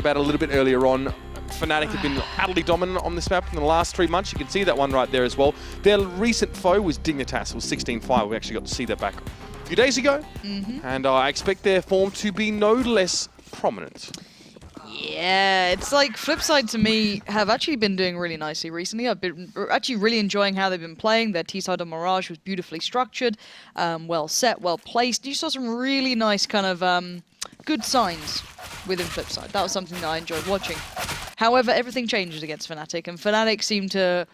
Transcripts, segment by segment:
about a little bit earlier on, Fnatic have been utterly dominant on this map in the last 3 months. You can see that one right there as well. Their recent foe was Dignitas. It was 16-5. We actually got to see that back a few days ago. And I expect their form to be no less prominent. Yeah, it's like Flipside to me have actually been doing really nicely recently. I've been actually really enjoying how they've been playing. Their T-side on Mirage was beautifully structured, well set, well placed. You saw some really nice kind of good signs within Flipside. That was something that I enjoyed watching. However, everything changes against Fnatic, and Fnatic seem to...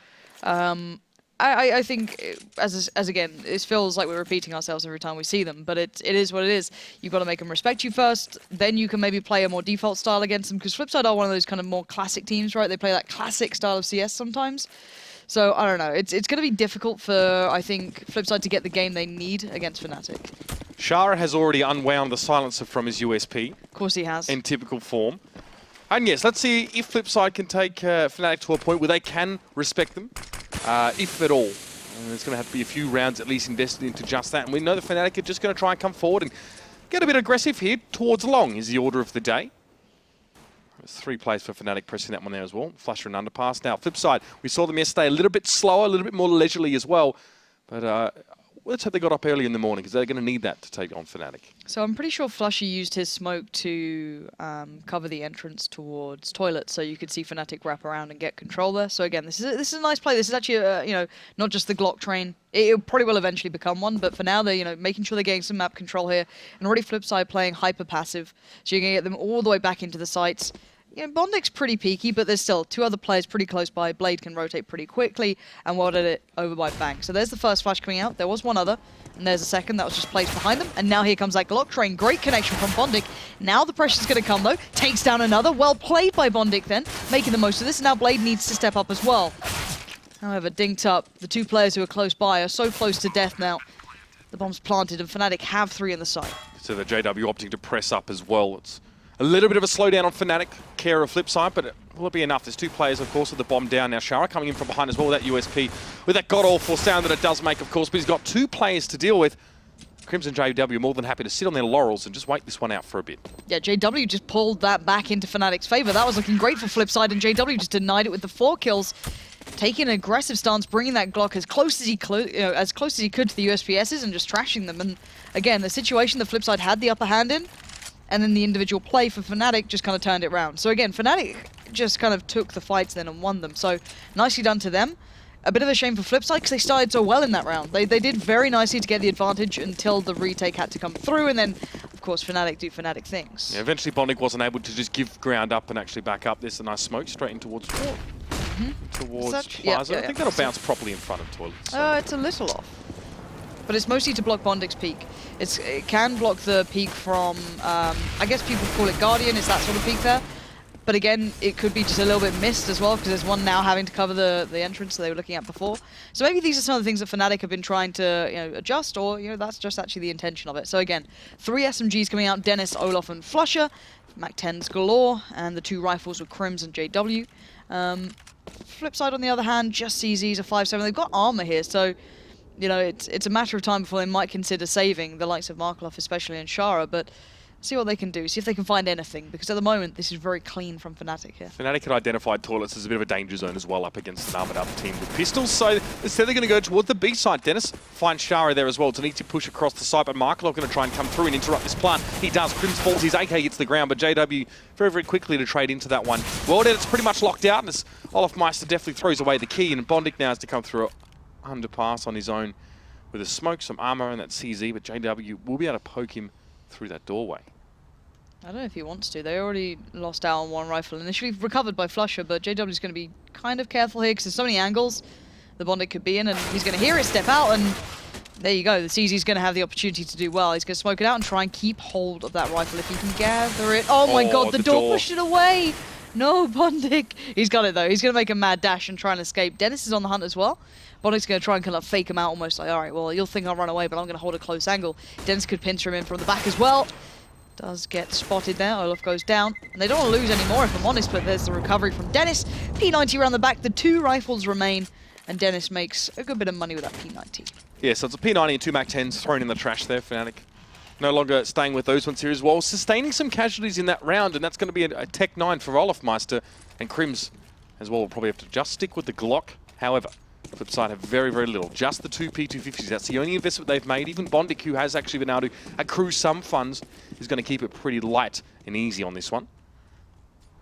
I think, as again, it feels like we're repeating ourselves every time we see them, but it is what it is. You've got to make them respect you first, then you can maybe play a more default style against them, because Flipside are one of those kind of more classic teams, right? They play that classic style of CS sometimes. So, I don't know. It's going to be difficult for, I think, Flipside to get the game they need against Fnatic. Shara has already unwound the silencer from his USP. Of course he has. In typical form. And yes, let's see if Flipside can take Fnatic to a point where they can respect them. If at all. And there's going to have to be a few rounds at least invested into just that. And we know the Fnatic are just going to try and come forward and get a bit aggressive here. Towards long is the order of the day. There's 3 plays for Fnatic pressing that one there as well. Flusher and Underpass. Now, Flipside, we saw them yesterday a little bit slower, a little bit more leisurely as well. But let's hope they got up early in the morning, because they're going to need that to take on Fnatic. So I'm pretty sure Flusher used his smoke to cover the entrance towards toilet, so you could see Fnatic wrap around and get control there. So again, this is a nice play. This is actually you know, not just the Glock train. It probably will eventually become one, but for now they're making sure they're getting some map control here. And already Flipside playing hyper passive, so you're gonna get them all the way back into the sites. Bondic's pretty peaky, but there's still 2 other players pretty close by. Blade can rotate pretty quickly, and warded it over by Bank. So there's the first flash coming out. There was one other, and there's a second that was just placed behind them. And now here comes that Glock train. Great connection from Bondic. Now the pressure's going to come, though. Takes down another. Well played by Bondic then, making the most of this. And now Blade needs to step up as well. However, dinked up. The 2 players who are close by are so close to death now. The bomb's planted, and Fnatic have 3 in the site. So the JW opting to press up as well. It's a little bit of a slowdown on Fnatic, care of Flipside, but will it be enough? There's 2 players, of course, with the bomb down. Now Shara coming in from behind as well with that USP, with that god-awful sound that it does make, of course, but he's got 2 players to deal with. Crimson JW more than happy to sit on their laurels and just wait this one out for a bit. Yeah, JW just pulled that back into Fnatic's favor. That was looking great for Flipside, and JW just denied it with the 4 kills. Taking an aggressive stance, bringing that Glock as close as he could to the USPSs and just trashing them. And again, the situation the Flipside had the upper hand in, and then the individual play for Fnatic just kind of turned it around. So again, Fnatic just kind of took the fights then and won them. So nicely done to them. A bit of a shame for Flipside, because they started so well in that round. They did very nicely to get the advantage until the retake had to come through, and then, of course, Fnatic do Fnatic things. Yeah, eventually Bondic wasn't able to just give ground up and actually back up. There's a nice smoke straight in towards Plaza. Yeah, I think that'll bounce properly in front of Toilet. So. It's a little off. But it's mostly to block Bondic's peak. It can block the peak from, I guess people call it Guardian, it's that sort of peak there. But again, it could be just a little bit missed as well, because there's one now having to cover the entrance that they were looking at before. So maybe these are some of the things that Fnatic have been trying to adjust, or that's just actually the intention of it. So again, 3 SMGs coming out, Dennis, Olaf and Flusher, Mac-10s galore, and the 2 rifles with Crims and JW. Flipside on the other hand, just CZs a 5-7. They've got armor here, so it's a matter of time before they might consider saving the likes of Markloff, especially, and Shara, but see what they can do, see if they can find anything, because at the moment, this is very clean from Fnatic here. Fnatic had identified Toilets as a bit of a danger zone as well up against an armored up team with pistols, so instead they're going to go towards the B side. Dennis finds Shara there as well. It's an easy push across the side, but Markloff going to try and come through and interrupt this plant. He does. Crims falls, his AK hits the ground, but JW very, very quickly to trade into that one. Well, it's pretty much locked out, and as Olaf Meister definitely throws away the key, and Bondic now has to come through underpass on his own with a smoke, some armor, and that CZ, but JW will be able to poke him through that doorway. I don't know if he wants to. They already lost out on 1 rifle, initially recovered by Flusher, but JW's going to be kind of careful here, because there's so many angles the Bondic could be in, and he's going to hear it step out, and there you go. The CZ's going to have the opportunity to do well. He's going to smoke it out and try and keep hold of that rifle if he can gather it. Oh my god, the door pushed it away! No, Bondic! He's got it though. He's going to make a mad dash and try and escape. Dennis is on the hunt as well. Bondic's going to try and kind of fake him out, almost like, alright, well, you'll think I'll run away, but I'm going to hold a close angle. Dennis could pincer him in from the back as well. Does get spotted there. Olaf goes down. And they don't want to lose anymore, if I'm honest, but there's the recovery from Dennis. P90 around the back. The 2 rifles remain, and Dennis makes a good bit of money with that P90. Yeah, so it's a P90 and 2 Mac-10s thrown in the trash there, Fnatic. no longer staying with those ones here as well. Sustaining some casualties in that round, and that's going to be a Tech 9 for Olofmeister. And Crims as well will probably have to just stick with the Glock. However, Flipside have very, very little. Just the two P250s. That's the only investment they've made. Even Bondic, who has actually been able to accrue some funds, is going to keep it pretty light and easy on this one.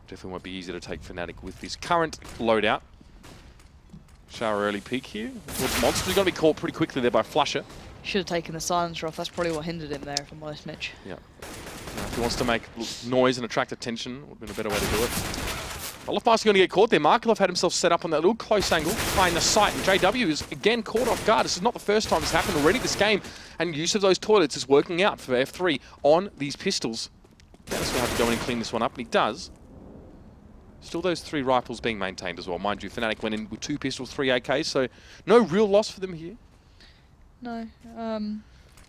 Definitely won't be easy to take Fnatic with this current loadout. Shower early peek here. Monster's going to be caught pretty quickly there by Flusher. Should have taken the silencer off. That's probably what hindered him there, if I'm honest, Mitch. Yeah. If he wants to make noise and attract attention, would have been a better way to do it. Olofmeister going to get caught there. Markelov had himself set up on that little close angle, trying the sight, and JW is again caught off guard. This is not the first time it's happened already this game, and use of those toilets is working out for F3 on these pistols. Dennis will have to go in and clean this one up, and he does. Still those 3 rifles being maintained as well. Mind you, Fnatic went in with 2 pistols, 3 AKs, so no real loss for them here. No.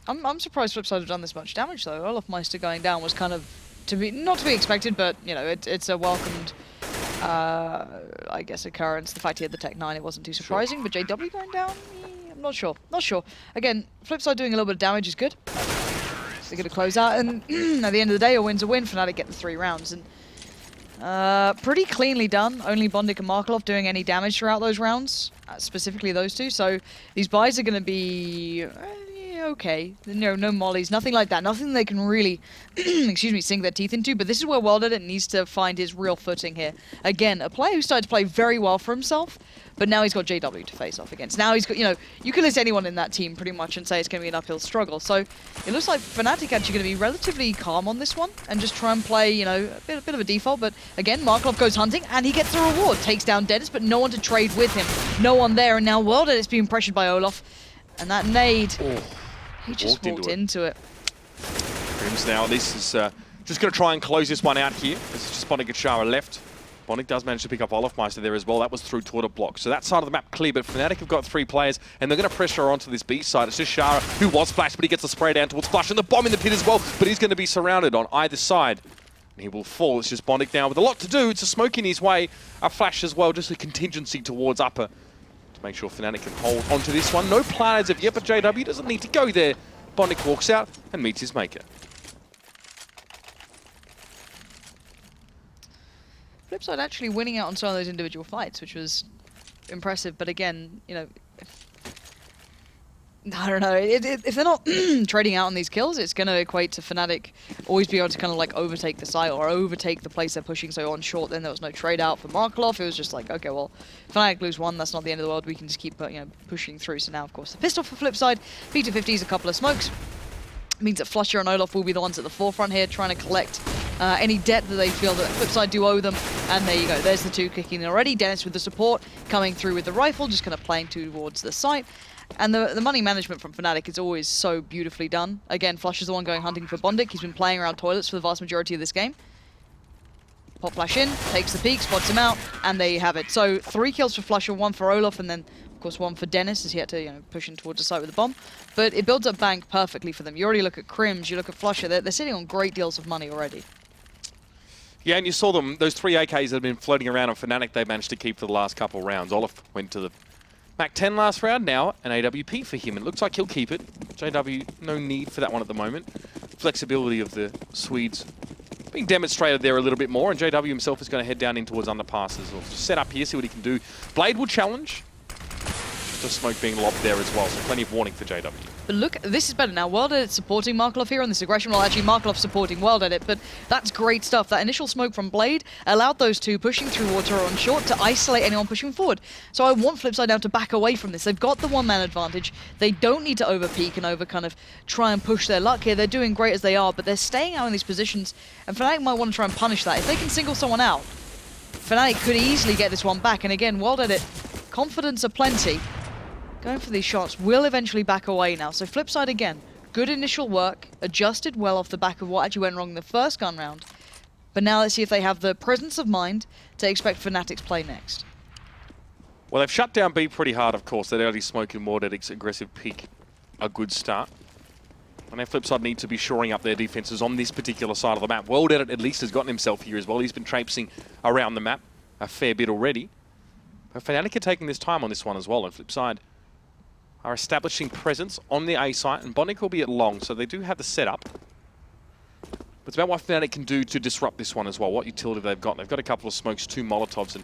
I'm surprised Flipside have done this much damage, though. Olofmeister going down was kind of, not to be expected, but, you know, it's a welcomed, I guess, occurrence. The fact he had the Tech 9, it wasn't too surprising, sure. But JW going down, I'm not sure. Not sure. Again, Flipside doing a little bit of damage is good. They're going to close out, and at the end of the day, a win's a win. Fnatic get the 3 rounds, and pretty cleanly done. Only Bondic and Markelov doing any damage throughout those rounds, specifically those 2. So these buys are going to be okay. No mollies, nothing like that. Nothing they can really, excuse me, sink their teeth into. But this is where WorldEdit needs to find his real footing here. Again, a player who started to play very well for himself, but now he's got JW to face off against. Now he's got, you can list anyone in that team pretty much and say it's going to be an uphill struggle. So it looks like Fnatic actually going to be relatively calm on this one and just try and play, a bit of a default. But again, Markelov goes hunting and he gets the reward. Takes down Dennis, but no one to trade with him. No one there, and now WorldEdit's being pressured by Olaf. And that nade, he just walked into it. Crims now, this is just going to try and close this one out here. This is just Bondic and Shara left. Bondic does manage to pick up Olofmeister there as well. That was through toilet block. So that side of the map clear, but Fnatic have got 3 players, and they're going to pressure onto this B side. It's just Shara, who was flashed, but he gets a spray down towards Flush, and the bomb in the pit as well, but he's going to be surrounded on either side. And he will fall. It's just Bondic now with a lot to do. It's a smoke in his way, a flash as well, just a contingency towards upper to make sure Fnatic can hold onto this one. No plan as of yet, but JW doesn't need to go there. Bondic walks out and meets his maker. Flipside actually winning out on some of those individual fights, which was impressive. But again, I don't know. If they're not trading out on these kills, it's going to equate to Fnatic always be able to kind of like overtake the site or overtake the place they're pushing. So on short, then there was no trade out for Markelov. It was just like, okay, well, Fnatic lose 1. That's not the end of the world. We can just keep pushing through. So now, of course, the pistol for Flipside. P250s, a couple of smokes. Means that Flusher and Olaf will be the ones at the forefront here, trying to collect any debt that they feel that Flipside do owe them. And there you go. There's the 2 kicking in already. Dennis with the support, coming through with the rifle, just kind of playing towards the site. And the money management from Fnatic is always so beautifully done. Again, Flush is the one going hunting for Bondic. He's been playing around toilets for the vast majority of this game. Pop flash in, takes the peek, spots him out, and there you have it. So 3 kills for Flusher, 1 for Olaf, and then, of course, 1 for Dennis as he had to push in towards the site with the bomb. But it builds up bank perfectly for them. You already look at Crims, you look at Flusher, they're sitting on great deals of money already. Yeah, and you saw them, those 3 AKs that have been floating around on Fnatic, they managed to keep for the last couple of rounds. Olaf went to the Mac 10 last round, now an AWP for him. It looks like he'll keep it. JW, no need for that one at the moment. Flexibility of the Swedes being demonstrated there a little bit more, and JW himself is going to head down in towards underpasses. Or set up here, see what he can do. Blade will challenge. Just smoke being lobbed there as well, so plenty of warning for JW. But look, this is better now. WorldEdit supporting Markelov here on this aggression. Well, actually, Markelov supporting WorldEdit, but that's great stuff. That initial smoke from Blade allowed those 2 pushing through water on short to isolate anyone pushing forward. So I want Flipside now to back away from this. They've got the 1-man advantage. They don't need to over-peak and over kind of try and push their luck here. They're doing great as they are, but they're staying out in these positions, and Fnatic might want to try and punish that. If they can single someone out, Fnatic could easily get this one back. And again, WorldEdit, confidence aplenty. Going for these shots, will eventually back away now. So Flipside again, good initial work, adjusted well off the back of what actually went wrong in the first gun round. But now let's see if they have the presence of mind to expect Fnatic's play next. Well, they've shut down B pretty hard, of course. That early smoke in WorldEdit's aggressive peak, a good start. And their Flipside need to be shoring up their defenses on this particular side of the map. WorldEdit at least has gotten himself here as well. He's been traipsing around the map a fair bit already. But Fnatic are taking this time on this one as well, and Flipside are establishing presence on the A site, and Bondic will be at long, so they do have the setup. But it's about what Fnatic can do to disrupt this one as well, what utility they've got. They've got a couple of smokes, 2 Molotovs, and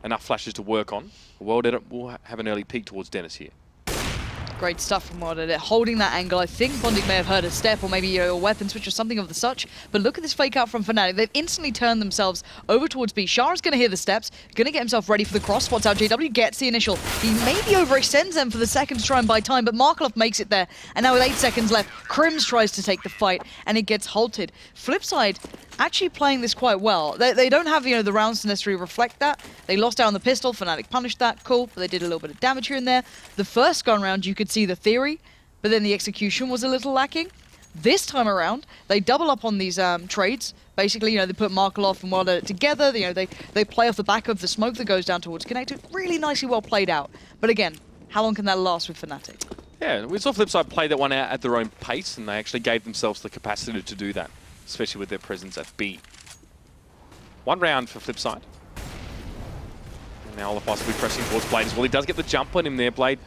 enough flashes to work on. World Edit will have an early peek towards Dennis here. Great stuff from World Edit, holding that angle. I think Bondic may have heard a step or maybe a weapon switch or something of the such. But look at this fake out from Fnatic. They've instantly turned themselves over towards B. Shara's going to hear the steps, going to get himself ready for the cross. Spots out JW, gets the initial. He maybe overextends them for the second to try and buy time, but Markelov makes it there. And now with 8 seconds left, Crims tries to take the fight, and it gets halted. Flipside actually playing this quite well. They don't have, the rounds to necessarily reflect that. They lost out on the pistol. Fnatic punished that. Cool. But they did a little bit of damage here and there. The first gun round, you could see the theory, but then the execution was a little lacking. This time around, they double up on these trades. Basically, they put Markelov and World Edit together. They play off the back of the smoke that goes down towards Connected. Really nicely well played out. But again, how long can that last with Fnatic? Yeah, we saw Flipside play that one out at their own pace, and they actually gave themselves the capacity to do that, especially with their presence at B. 1 round for Flipside. And now Overpass will be pressing towards Blade as well. He does get the jump on him there, Blade.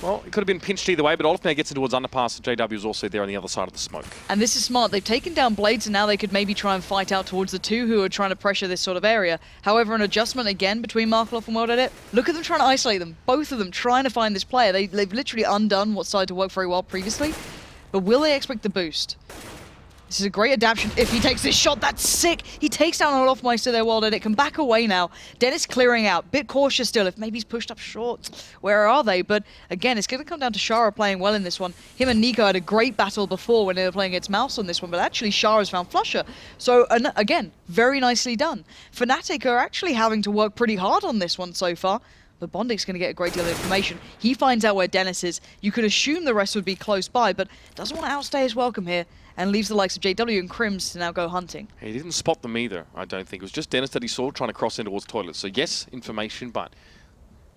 Well, it could have been pinched either way, but Olaf now gets in towards Underpass, and JW is also there on the other side of the smoke. And this is smart. They've taken down Blades, and now they could maybe try and fight out towards the 2 who are trying to pressure this sort of area. However, an adjustment again between Markelov and World Edit. Look at them trying to isolate them. Both of them trying to find this player. They've literally undone what started to work very well previously. But will they expect the boost? This is a great adaptation. If he takes this shot, that's sick. He takes down Olofmeister there, World Edit. Can back away now. Dennis clearing out. Bit cautious still. If maybe he's pushed up short. Where are they? But again, it's going to come down to Shara playing well in this one. Him and Nico had a great battle before when they were playing against Mouse on this one. But actually, Shara's found Flusher. So again, very nicely done. Fnatic are actually having to work pretty hard on this one so far. But Bondic's going to get a great deal of information. He finds out where Dennis is. You could assume the rest would be close by, but doesn't want to outstay his welcome here and leaves the likes of JW and Crims to now go hunting. He didn't spot them either, I don't think. It was just Dennis that he saw trying to cross in towards toilets. So yes, information, but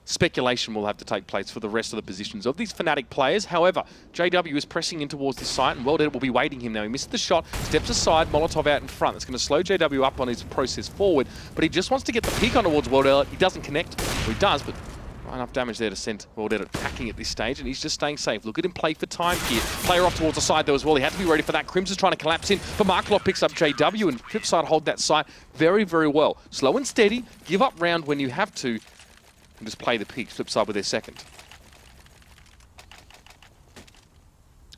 speculation will have to take place for the rest of the positions of these Fnatic players. However, JW is pressing in towards this site, and World Edit will be waiting him now. He missed the shot, steps aside, Molotov out in front. That's going to slow JW up on his process forward, but he just wants to get the peek on towards World Edit. He doesn't connect. Well, he does, but not enough damage there to send World Edit packing at this stage, and he's just staying safe. Look at him play for time here. Player off towards the side though as well. He had to be ready for that. Crims is trying to collapse in, but Markelov picks up JW, and Flipside hold that site very, very well. Slow and steady, give up round when you have to, and just play the peak. Flipside with their second.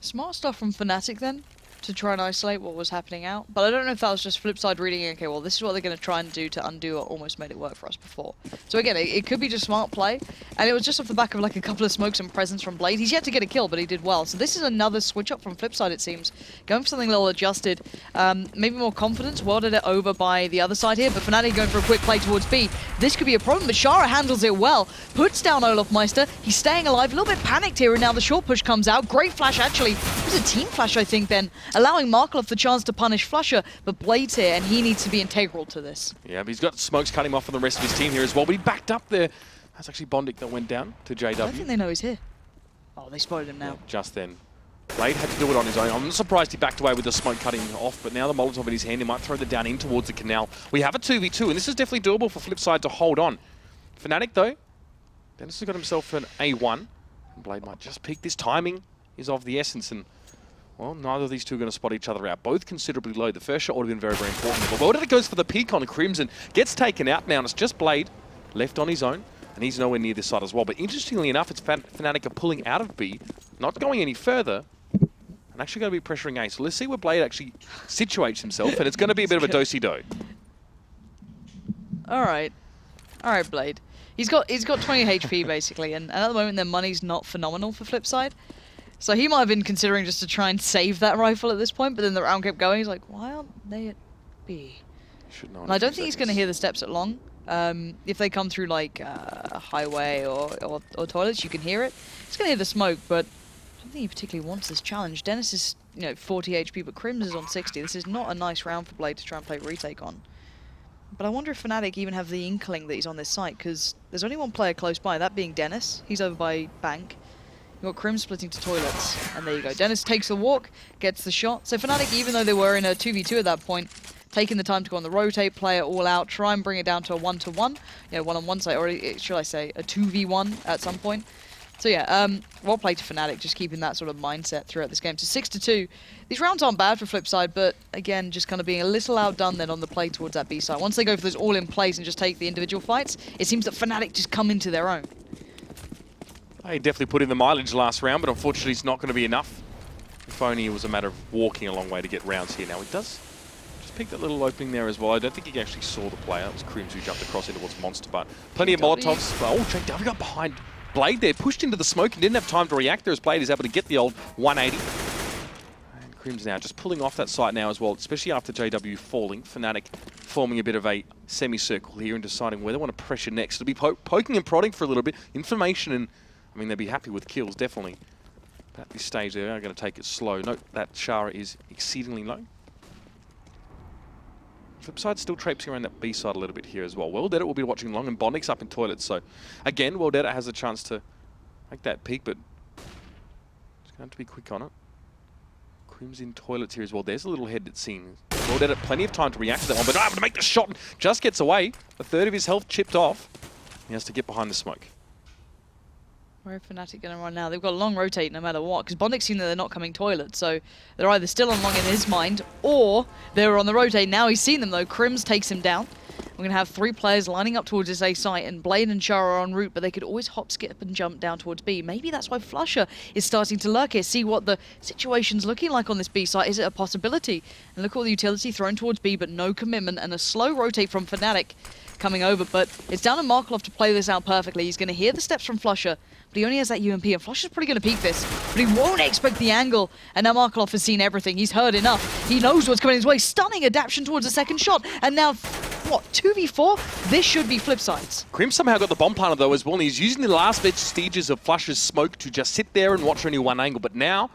Smart stuff from Fnatic then, to try and isolate what was happening out. But I don't know if that was just Flipside reading, okay, well, this is what they're going to try and do to undo what almost made it work for us before. So again, it could be just smart play, and it was just off the back of like a couple of smokes and presence from Blade. He's yet to get a kill, but he did well. So this is another switch up from Flipside, it seems. Going for something a little adjusted, maybe more confidence. World Edit over by the other side here, but Fnatic going for a quick play towards B. This could be a problem, but Shara handles it well. Puts down Olofmeister. He's staying alive, a little bit panicked here, and now the short push comes out. Great flash, actually. It was a team flash, I think, then, allowing Markelov the chance to punish Flusher, but Blade's here, and he needs to be integral to this. Yeah, but he's got smokes cutting him off from the rest of his team here as well, but he backed up there. That's actually Bondic that went down to JW. I don't think they know he's here. Oh, they spotted him now. Yeah, just then. Blade had to do it on his own. I'm not surprised he backed away with the smoke cutting off, but now the Molotov in his hand, he might throw that down in towards the canal. We have a 2v2, and this is definitely doable for Flipside to hold on. Fnatic, though, Dennis has got himself an A1. Blade might just peek. This timing is of the essence, and well, neither of these two are going to spot each other out. Both considerably low. The first shot would have been very, very important. But World Edit goes for the peek on Crimson, gets taken out now, and it's just Blade left on his own, and he's nowhere near this side as well. But interestingly enough, it's Fnatic are pulling out of B, not going any further, and actually going to be pressuring A. So let's see where Blade actually situates himself, and it's going to be a bit of a do-si-do. All right, Blade. He's got 20 HP basically, and at the moment their money's not phenomenal for Flipside. So he might have been considering just to try and save that rifle at this point, but then the round kept going. He's like, why aren't they at B? And I don't think he's going to hear the steps at long. If they come through like a highway or toilets, you can hear it. He's going to hear the smoke, but I don't think he particularly wants this challenge. Dennis is 40 HP, but Crims is on 60. This is not a nice round for Blade to try and play retake on. But I wonder if Fnatic even have the inkling that he's on this site, because there's only one player close by, that being Dennis. He's over by Bank. You've got Crim splitting to toilets, and there you go. Dennis takes the walk, gets the shot. So Fnatic, even though they were in a 2v2 at that point, taking the time to go on the rotate, play it all out, try and bring it down to a 1-to-1, one on one side, or should I say a 2v1 at some point. So yeah, well played to Fnatic, just keeping that sort of mindset throughout this game. So 6-2. These rounds aren't bad for Flipside, but again, just kind of being a little outdone then on the play towards that B side. Once they go for those all-in plays and just take the individual fights, it seems that Fnatic just come into their own. He definitely put in the mileage last round, but unfortunately it's not going to be enough. If only it was a matter of walking a long way to get rounds here. Now he does just pick that little opening there as well. I don't think he actually saw the player. That was Crims who jumped across in towards Monster, but plenty of Molotovs. Oh, JW got behind Blade there, pushed into the smoke and didn't have time to react there as Blade is able to get the old 180. And Crims now just pulling off that site now as well, especially after JW falling. Fnatic forming a bit of a semicircle here and deciding where they want to pressure next. It'll be poking and prodding for a little bit. Information and, I mean, they'll be happy with kills, definitely. But at this stage, they are going to take it slow. Note that Shara is exceedingly low. Flipside still traipsing around that B side a little bit here as well. Worldetta will be watching long and Bondic's up in toilets. So again, Worldetta has a chance to make that peak, but it's going to have to be quick on it. Crims in toilets here as well. There's a little head that's seen. Worldetta plenty of time to react to that one, but not able to make the shot and just gets away. A third of his health chipped off. He has to get behind the smoke. Where are Fnatic going to run now? They've got a long rotate no matter what, because Bondic's seen that they're not coming toilet, so they're either still on long in his mind, or they're on the rotate. Now he's seen them though. Crims takes him down. We're going to have 3 players lining up towards this A site, and Blade and Char are en route, but they could always hop, skip, and jump down towards B. Maybe that's why Flusher is starting to lurk here, see what the situation's looking like on this B site. Is it a possibility? And look at all the utility thrown towards B, but no commitment, and a slow rotate from Fnatic coming over, but it's down to Markelov to play this out perfectly. He's going to hear the steps from Flusher, but he only has that UMP, and Flusher's probably going to peek this, but he won't expect the angle, and now Markelov has seen everything. He's heard enough. He knows what's coming his way. Stunning adaptation towards the second shot, and now, what, 2v4? This should be Flipsides. Crims somehow got the bomb planted though as well, and he's using the last vestiges of Flusher's smoke to just sit there and watch only one angle, but now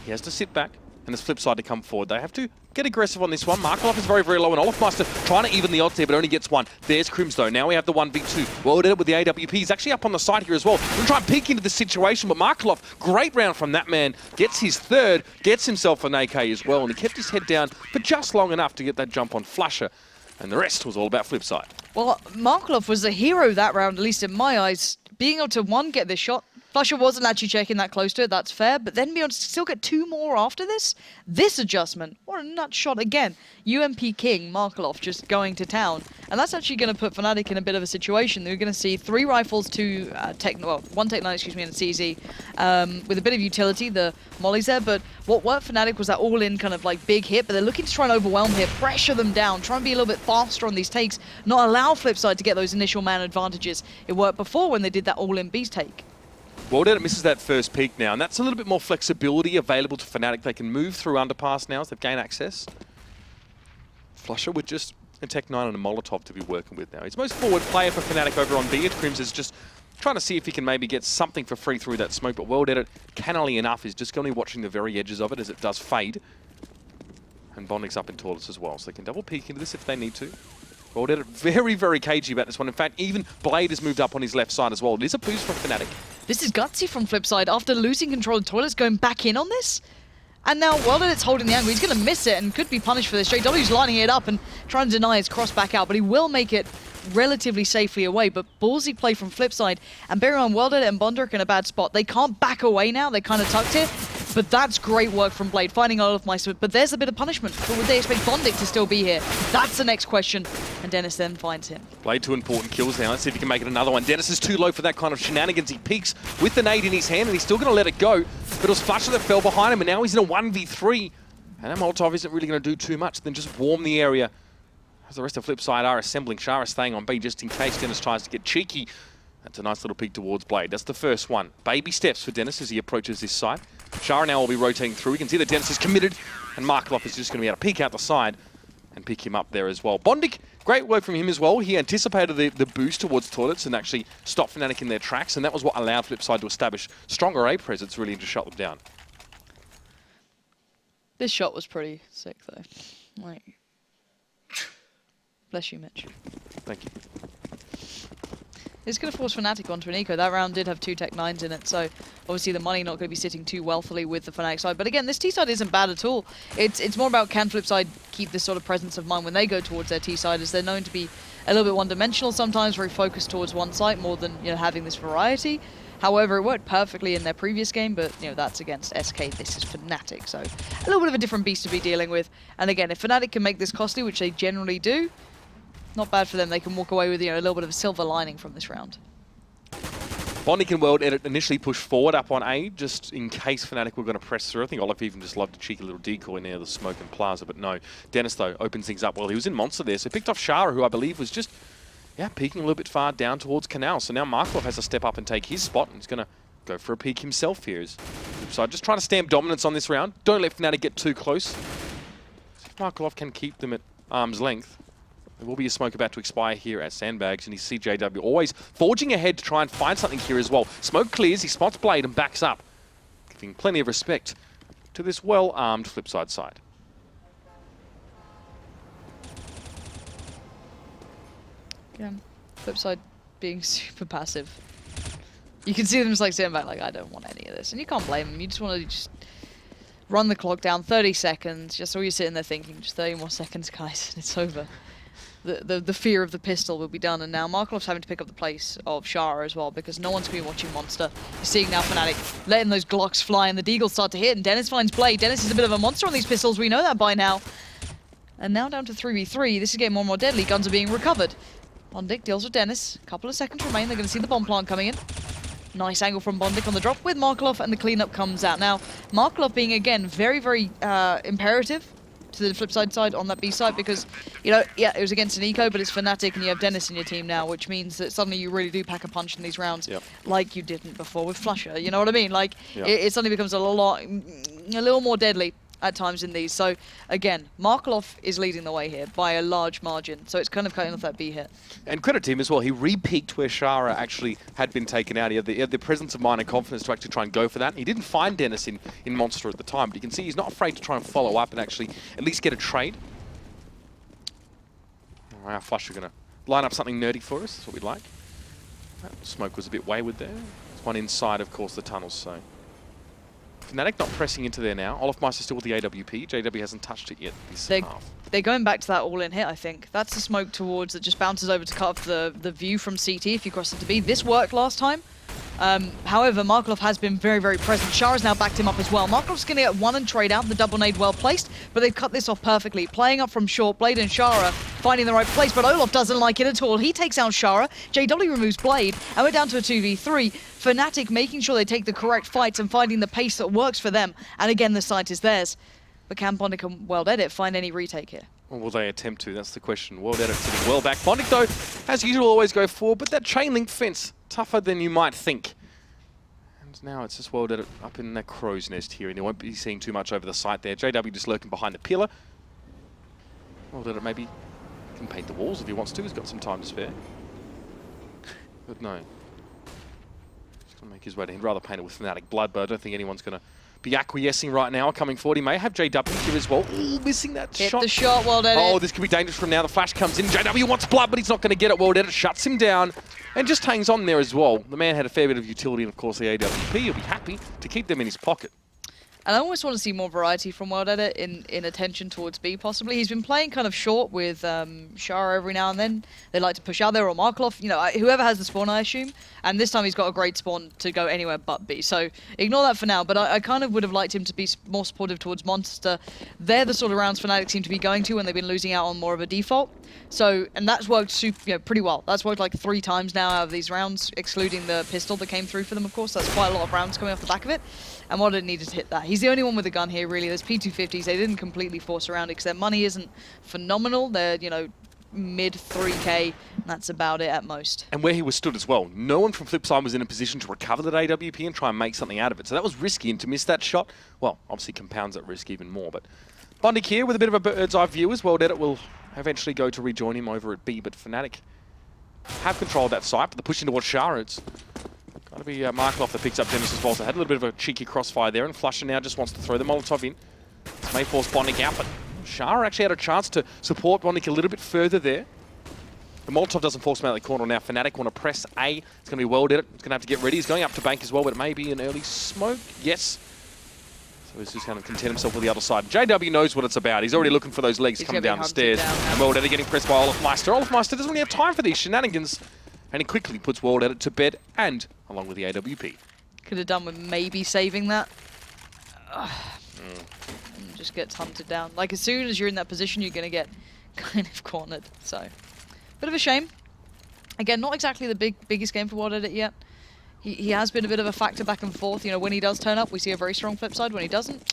he has to sit back, and it's Flipside to come forward. They have to get aggressive on this one. Markelov is very, very low, and Olafmeister trying to even the odds here, but only gets one. There's Crims though. Now we have the 1v2. Well did it with the AWP. He's actually up on the side here as well. We'll try and peek into the situation, but Markelov, great round from that man. Gets his third, gets himself an AK as well, and he kept his head down for just long enough to get that jump on Flusher. And the rest was all about Flipside. Well, Markelov was the hero that round, at least in my eyes. Being able to, one, get this shot. Flusher wasn't actually checking that close to it, that's fair, but then be able to still get 2 more after this? This adjustment, what a nut shot again. UMP King, Markelov just going to town. And that's actually going to put Fnatic in a bit of a situation. They're going to see 3 rifles, 2 one Tech 9, excuse me, and a CZ. With a bit of utility, the mollies there, but what worked for Fnatic was that all-in kind of like big hit, but they're looking to try and overwhelm here, pressure them down, try and be a little bit faster on these takes, not allow Flipside to get those initial man advantages. It worked before when they did that all-in B take. Worldetta misses that first peak now, and that's a little bit more flexibility available to Fnatic. They can move through Underpass now as they've gained access. Flusher with just a Tech 9 and a Molotov to be working with now. He's most forward player for Fnatic over on B. Crims is just trying to see if he can maybe get something for free through that smoke, but Worldetta, cannily enough, is just going to be watching the very edges of it as it does fade. And Bondic's up in toilets as well, so they can double peek into this if they need to. Worldetta very, very cagey about this one. In fact, even Blade has moved up on his left side as well. It is a boost from Fnatic. This is gutsy from Flipside after losing control of toilets, going back in on this. And now Worldet's holding the angle. He's going to miss it and could be punished for this. JW's lining it up and trying to deny his cross back out, but he will make it relatively safely away. But ballsy play from Flipside. And bear in mind, Worldet and Bondurk in a bad spot. They can't back away now. They kind of tucked it. But that's great work from Blade, finding Olafmeister. But there's a bit of punishment. But would they expect Bondic to still be here? That's the next question. And Dennis then finds him. Blade 2 important kills now. Let's see if he can make it another one. Dennis is too low for that kind of shenanigans. He peeks with the nade in his hand, and he's still going to let it go. But it was Flusher that fell behind him, and now he's in a 1v3. And that Molotov isn't really going to do too much than just warm the area. As the rest of Flipside are assembling. Shara staying on B just in case Dennis tries to get cheeky. That's a nice little peek towards Blade. That's the first one. Baby steps for Dennis as he approaches this side. Shara now will be rotating through. We can see that Dennis is committed, and Markelov is just going to be able to peek out the side and pick him up there as well. Bondic, great work from him as well. He anticipated the boost towards toilets and actually stopped Fnatic in their tracks, and that was what allowed Flipside to establish stronger A presence really and to shut them down. This shot was pretty sick though. Like, bless you, Mitch. Thank you. It's going to force Fnatic onto an eco. That round did have 2 Tech 9s in it, so obviously the money not going to be sitting too wealthily with the Fnatic side. But again, this T side isn't bad at all. It's more about can Flipside keep this sort of presence of mind when they go towards their T side, as they're known to be a little bit one-dimensional sometimes, very focused towards one side more than having this variety. However, it worked perfectly in their previous game, but you know that's against SK. This is Fnatic, so a little bit of a different beast to be dealing with. And again, if Fnatic can make this costly, which they generally do, not bad for them. They can walk away with a little bit of a silver lining from this round. Bondic and World Edit initially pushed forward up on A, just in case Fnatic were going to press through. I think Olaf even just loved a cheeky little decoy near the smoke and plaza, but no. Dennis, though, opens things up well. He was in Monster there, so picked off Shara, who I believe was just, peeking a little bit far down towards Canal. So now Markov has to step up and take his spot, and he's going to go for a peek himself here. So just trying to stamp dominance on this round. Don't let Fnatic get too close. See if Markov can keep them at arm's length. There will be a smoke about to expire here at Sandbags, and you see JW always forging ahead to try and find something here as well. Smoke clears, he spots Blade and backs up, giving plenty of respect to this well-armed Flipside side. Again, Flipside being super passive. You can see them just like sitting back like, I don't want any of this. And you can't blame them, you just want to just run the clock down, 30 seconds, just all you're sitting there thinking, just 30 more seconds, guys, and it's over. The fear of the pistol will be done, and now Markov's having to pick up the place of Shara as well, because no one's going to be watching Monster. You're seeing now Fnatic letting those Glocks fly, and the Deagles start to hit, and Dennis finds Blade. Dennis is a bit of a monster on these pistols, we know that by now. And now down to 3v3, this is getting more and more deadly, guns are being recovered. Bondic deals with Dennis, a couple of seconds remain, they're going to see the bomb plant coming in. Nice angle from Bondic on the drop with Markov, and the cleanup comes out. Now, Markov being, again, very, very imperative to the Flipside side on that B side, because, it was against an eco, but it's Fnatic and you have Dennis in your team now, which means that suddenly you really do pack a punch in these rounds, like you didn't before with Flusher, you know what I mean? Like, it suddenly becomes a little more deadly at times in these. So, again, Markov is leading the way here by a large margin, so it's kind of cutting off that B hit. And credit to him as well, he re-peaked where Shara actually had been taken out. He had the presence of mind and confidence to actually try and go for that. He didn't find Dennis in Monster at the time, but you can see he's not afraid to try and follow up and actually at least get a trade. All right, Flush are going to line up something nerdy for us, that's what we'd like. That smoke was a bit wayward there. There's one inside, of course, the tunnels, so... Fnatic not pressing into there now. Olafmeister still with the AWP. JW hasn't touched it yet this half. They're going back to that all-in hit, I think. That's the smoke towards that just bounces over to cut off the view from CT if you cross it to B. This worked last time. However, Markov has been very, very present. Shara's now backed him up as well. Markov's going to get one and trade out. The double nade well placed, but they've cut this off perfectly. Playing up from short, Blade and Shara finding the right place, but Olaf doesn't like it at all. He takes out Shara. JW removes Blade, and we're down to a 2v3. Fnatic making sure they take the correct fights and finding the pace that works for them. And again, the site is theirs. But can Bondic and World Edit find any retake here? Or will they attempt to? That's the question. World Edit sitting well back. Bondic, though, as usual, always go forward, but that chain link fence, tougher than you might think. And now it's just World Edit up in that crow's nest here, and you won't be seeing too much over the site there. JW just lurking behind the pillar. World Edit maybe can paint the walls if he wants to. He's got some time to spare. But no. He's going to make his way to him. Rather paint it with Fnatic blood, but I don't think anyone's going to be acquiescing right now. Coming forward, he may have JW here as well. Ooh, missing that shot. Hit the shot, World Edit. Oh, this could be dangerous from now. The flash comes in. JW wants blood, but he's not going to get it. World Edit shuts him down and just hangs on there as well. The man had a fair bit of utility, and of course the AWP. He'll be happy to keep them in his pocket. And I almost want to see more variety from World Edit in attention towards B, possibly. He's been playing kind of short with Shara every now and then. They like to push out there, or Markov, whoever has the spawn, I assume. And this time he's got a great spawn to go anywhere but B. So ignore that for now, but I kind of would have liked him to be more supportive towards Monster. They're the sort of rounds Fnatic seem to be going to when they've been losing out on more of a default. So, and that's worked pretty well. That's worked like 3 times now out of these rounds, excluding the pistol that came through for them, of course. That's quite a lot of rounds coming off the back of it. And World Edit needed to hit that. He's the only one with a gun here, really. There's P250s. They didn't completely force around it because their money isn't phenomenal. They're, mid 3k, and that's about it at most. And where he was stood as well, no one from Flipside was in a position to recover that AWP and try and make something out of it. So that was risky, and to miss that shot, well, obviously compounds that risk even more. But Bondic here with a bit of a bird's eye view as well. Edit will eventually go to rejoin him over at B, but Fnatic have control of that site, but the pushing towards Shara, it's got to be Markov that picks up Dennis as well. So had a little bit of a cheeky crossfire there, and Flusher now just wants to throw the Molotov in. This may force Bondic out, but Shara actually had a chance to support Bondic a little bit further there. The Molotov doesn't force him out of the corner now. Fnatic want to press A. It's going to be World Edit. It's going to have to get ready. He's going up to bank as well, but it may be an early smoke. Yes. So he's just going to content himself with the other side. JW knows what it's about. He's already looking for those legs coming down the stairs. And World Edit getting pressed by Olafmeister. Olafmeister doesn't really have time for these shenanigans. And he quickly puts World Edit to bed and along with the AWP. Could have done with maybe saving that. And just gets hunted down. Like, as soon as you're in that position, you're going to get kind of cornered. So, bit of a shame. Again, not exactly the biggest game for World Edit yet. He has been a bit of a factor back and forth. You know, when he does turn up, we see a very strong Flipside. When he doesn't,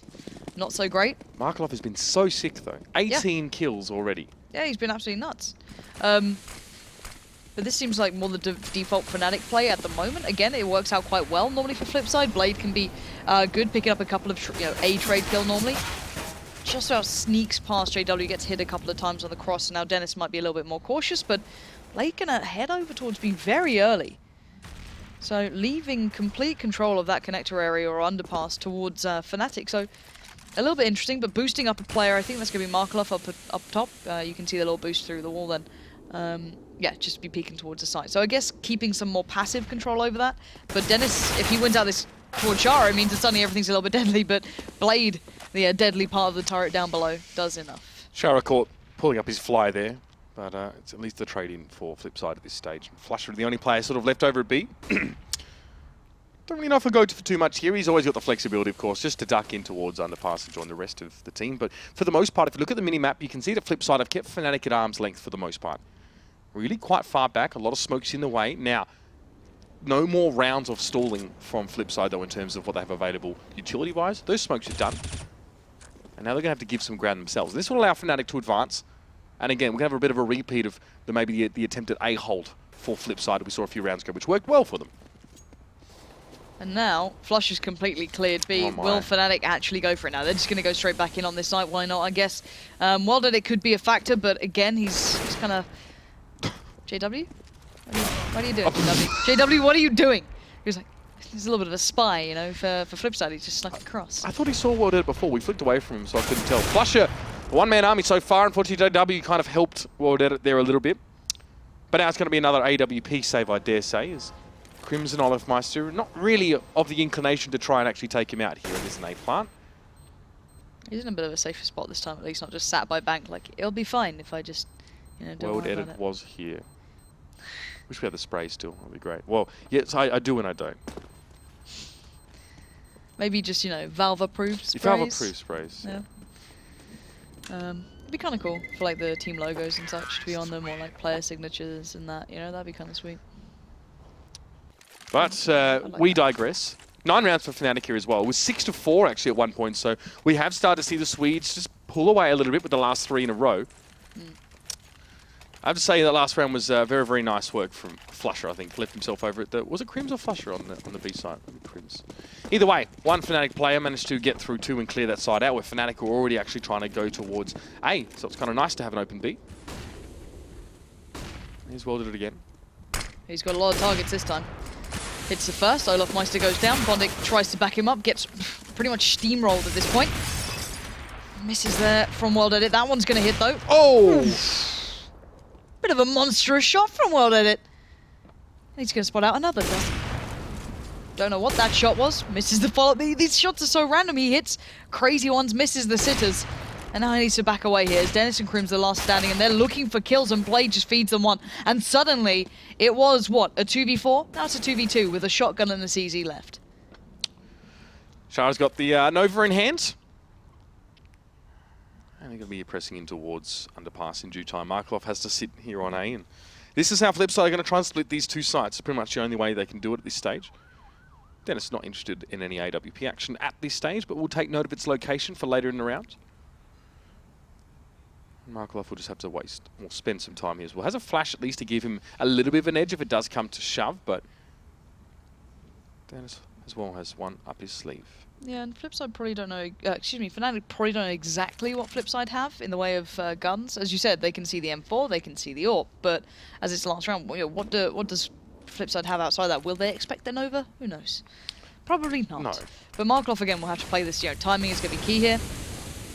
not so great. Markov has been so sick, though. 18 kills already. Yeah, he's been absolutely nuts. But this seems like more the default Fnatic play at the moment. Again, it works out quite well normally for Flipside. Blade can be good, picking up a couple of a trade kill normally. Just about sneaks past JW, gets hit a couple of times on the cross. Now Dennis might be a little bit more cautious, but Blade gonna head over towards B very early. So leaving complete control of that connector area or underpass towards Fnatic. So a little bit interesting, but boosting up a player. I think that's gonna be Markov up top. You can see the little boost through the wall then. Yeah, just be peeking towards the site. So I guess keeping some more passive control over that. But Dennis, if he wins out this towards Shara, it means that suddenly everything's a little bit deadly. But Blade, the deadly part of the turret down below, does enough. Shara caught pulling up his fly there, but it's at least a trade-in for Flipside at this stage. Flusher, the only player sort of left over at B. Don't really know if I go for too much here. He's always got the flexibility, of course, just to duck in towards underpass and join the rest of the team. But for the most part, if you look at the mini-map, you can see that Flipside have kept Fnatic at arm's length for the most part. Really quite far back, a lot of smokes in the way. Now, no more rounds of stalling from Flipside, though, in terms of what they have available utility-wise. Those smokes are done. And now they're going to have to give some ground themselves. This will allow Fnatic to advance. And again, we're going to have a bit of a repeat of maybe the attempted A-hold for Flipside we saw a few rounds ago, which worked well for them. And now, Flush is completely cleared B. Will Fnatic actually go for it now? They're just going to go straight back in on this site. Why not, I guess? Well, that it could be a factor, but again, he's kind of... JW? What are you doing, JW? JW, what are you doing? He was like, he's a little bit of a spy, you know, for Flipside. He just snuck across. I thought he saw World Edit before. We flicked away from him, so I couldn't tell. Flusher, one-man army so far. Unfortunately, JW kind of helped World Edit there a little bit. But now it's going to be another AWP save, I dare say, as Crimson Olafmeister not really of the inclination to try and actually take him out here in this A plant. He's in a bit of a safer spot this time, at least, not just sat by bank. Like, it'll be fine if I just, you know, don't World worry Edit about it. was here. Wish we had the spray still. That'd be great. Well, yes, I do and I don't. Maybe just, you know, Valve-approved sprays. Valve-approved sprays. Yeah. It'd be kind of cool for like the team logos and such to be on them, or like player signatures and that. You know, that'd be kind of sweet. But like we digress. 9 rounds for Fnatic here as well. It was 6-4 actually at one point, so we have started to see the Swedes just pull away a little bit with the last 3 in a row. I have to say that last round was very, very nice work from Flusher, I think. Left himself over at was it Crims or Flusher on the B side? Crims. Either way, one Fnatic player managed to get through 2 and clear that side out, where Fnatic were already actually trying to go towards A. So it's kind of nice to have an open B. He's welded it again. He's got a lot of targets this time. Hits the first, Olafmeister goes down, Bondic tries to back him up, gets pretty much steamrolled at this point. Misses there from World Edit. That one's going to hit though. Oh! Bit of a monstrous shot from World Edit. He's going to spot out another. Don't know what that shot was. Misses the follow-up. These shots are so random. He hits crazy ones, misses the sitters. And now he needs to back away here as Dennis and Crims are last standing, and they're looking for kills, and Blade just feeds them one. And suddenly, it was, what, a 2v4? Now it's a 2v2 with a shotgun and a CZ left. Shara's got the Nova in hand. And they're going to be pressing in towards underpass in due time. Markov has to sit here on A, and this is how Flipside are going to try and split these 2 sites. It's pretty much the only way they can do it at this stage. Dennis is not interested in any AWP action at this stage, but we'll take note of its location for later in the round. Markov will just have to waste or spend some time here as well. Has a flash at least to give him a little bit of an edge if it does come to shove, but Dennis as well has one up his sleeve. Yeah, and Flipside probably don't know, Fnatic probably don't know exactly what Flipside have in the way of guns. As you said, they can see the M4, they can see the AWP, but as it's the last round, you know, what does Flipside have outside that? Will they expect the Nova? Who knows? Probably not. No. But Markov again will have to play this, you know, timing is going to be key here.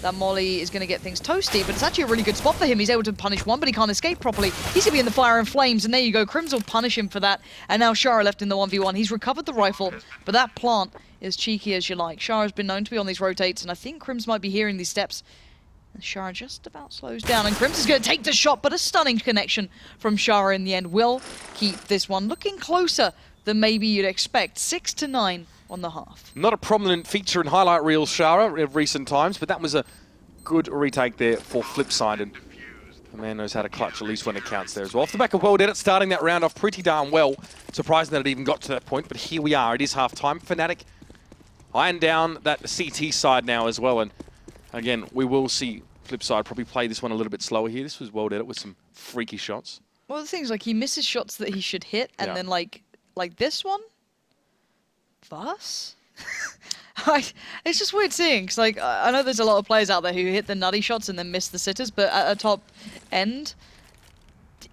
That molly is going to get things toasty, but it's actually a really good spot for him. He's able to punish one, but he can't escape properly. He's going to be in the fire and flames, and there you go. Crims will punish him for that. And now Shara left in the 1v1. He's recovered the rifle, but that plant is cheeky as you like. Shara's been known to be on these rotates, and I think Crims might be hearing these steps. And Shara just about slows down, and Crims is going to take the shot, but a stunning connection from Shara in the end will keep this one looking closer than maybe you'd expect. 6-9 on the half. Not a prominent feature in highlight reels, Shara, of recent times, but that was a good retake there for Flipside, and the man knows how to clutch at least when it counts there as well. Off the back of World Edit, starting that round off pretty darn well. Surprising that it even got to that point, but here we are. It is half-time. Fnatic eyeing down that CT side now as well, and again, we will see Flipside probably play this one a little bit slower here. This was World Edit with some freaky shots. Well, the thing is, like, he misses shots that he should hit, and then, like this one? Thus? It's just weird seeing, because, like, I know there's a lot of players out there who hit the nutty shots and then miss the sitters, but at a top end,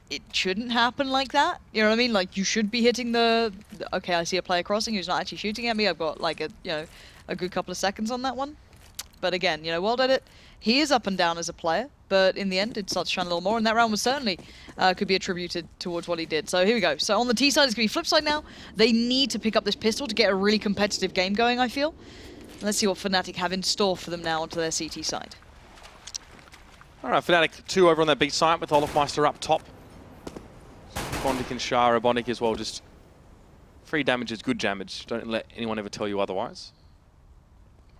it shouldn't happen like that. You know what I mean? Like, you should be hitting the okay, I see a player crossing who's not actually shooting at me. I've got, like, a good couple of seconds on that one. But again, World Edit, he is up and down as a player, but in the end, it starts to shine a little more, and that round was certainly could be attributed towards what he did. So here we go. So on the T side, it's going to be Flipside now. They need to pick up this pistol to get a really competitive game going, I feel. Let's see what Fnatic have in store for them now onto their CT side. All right, Fnatic 2 over on that B side with Olofmeister up top. Bondic and Shara. Bondic as well, just free damage is good damage. Don't let anyone ever tell you otherwise.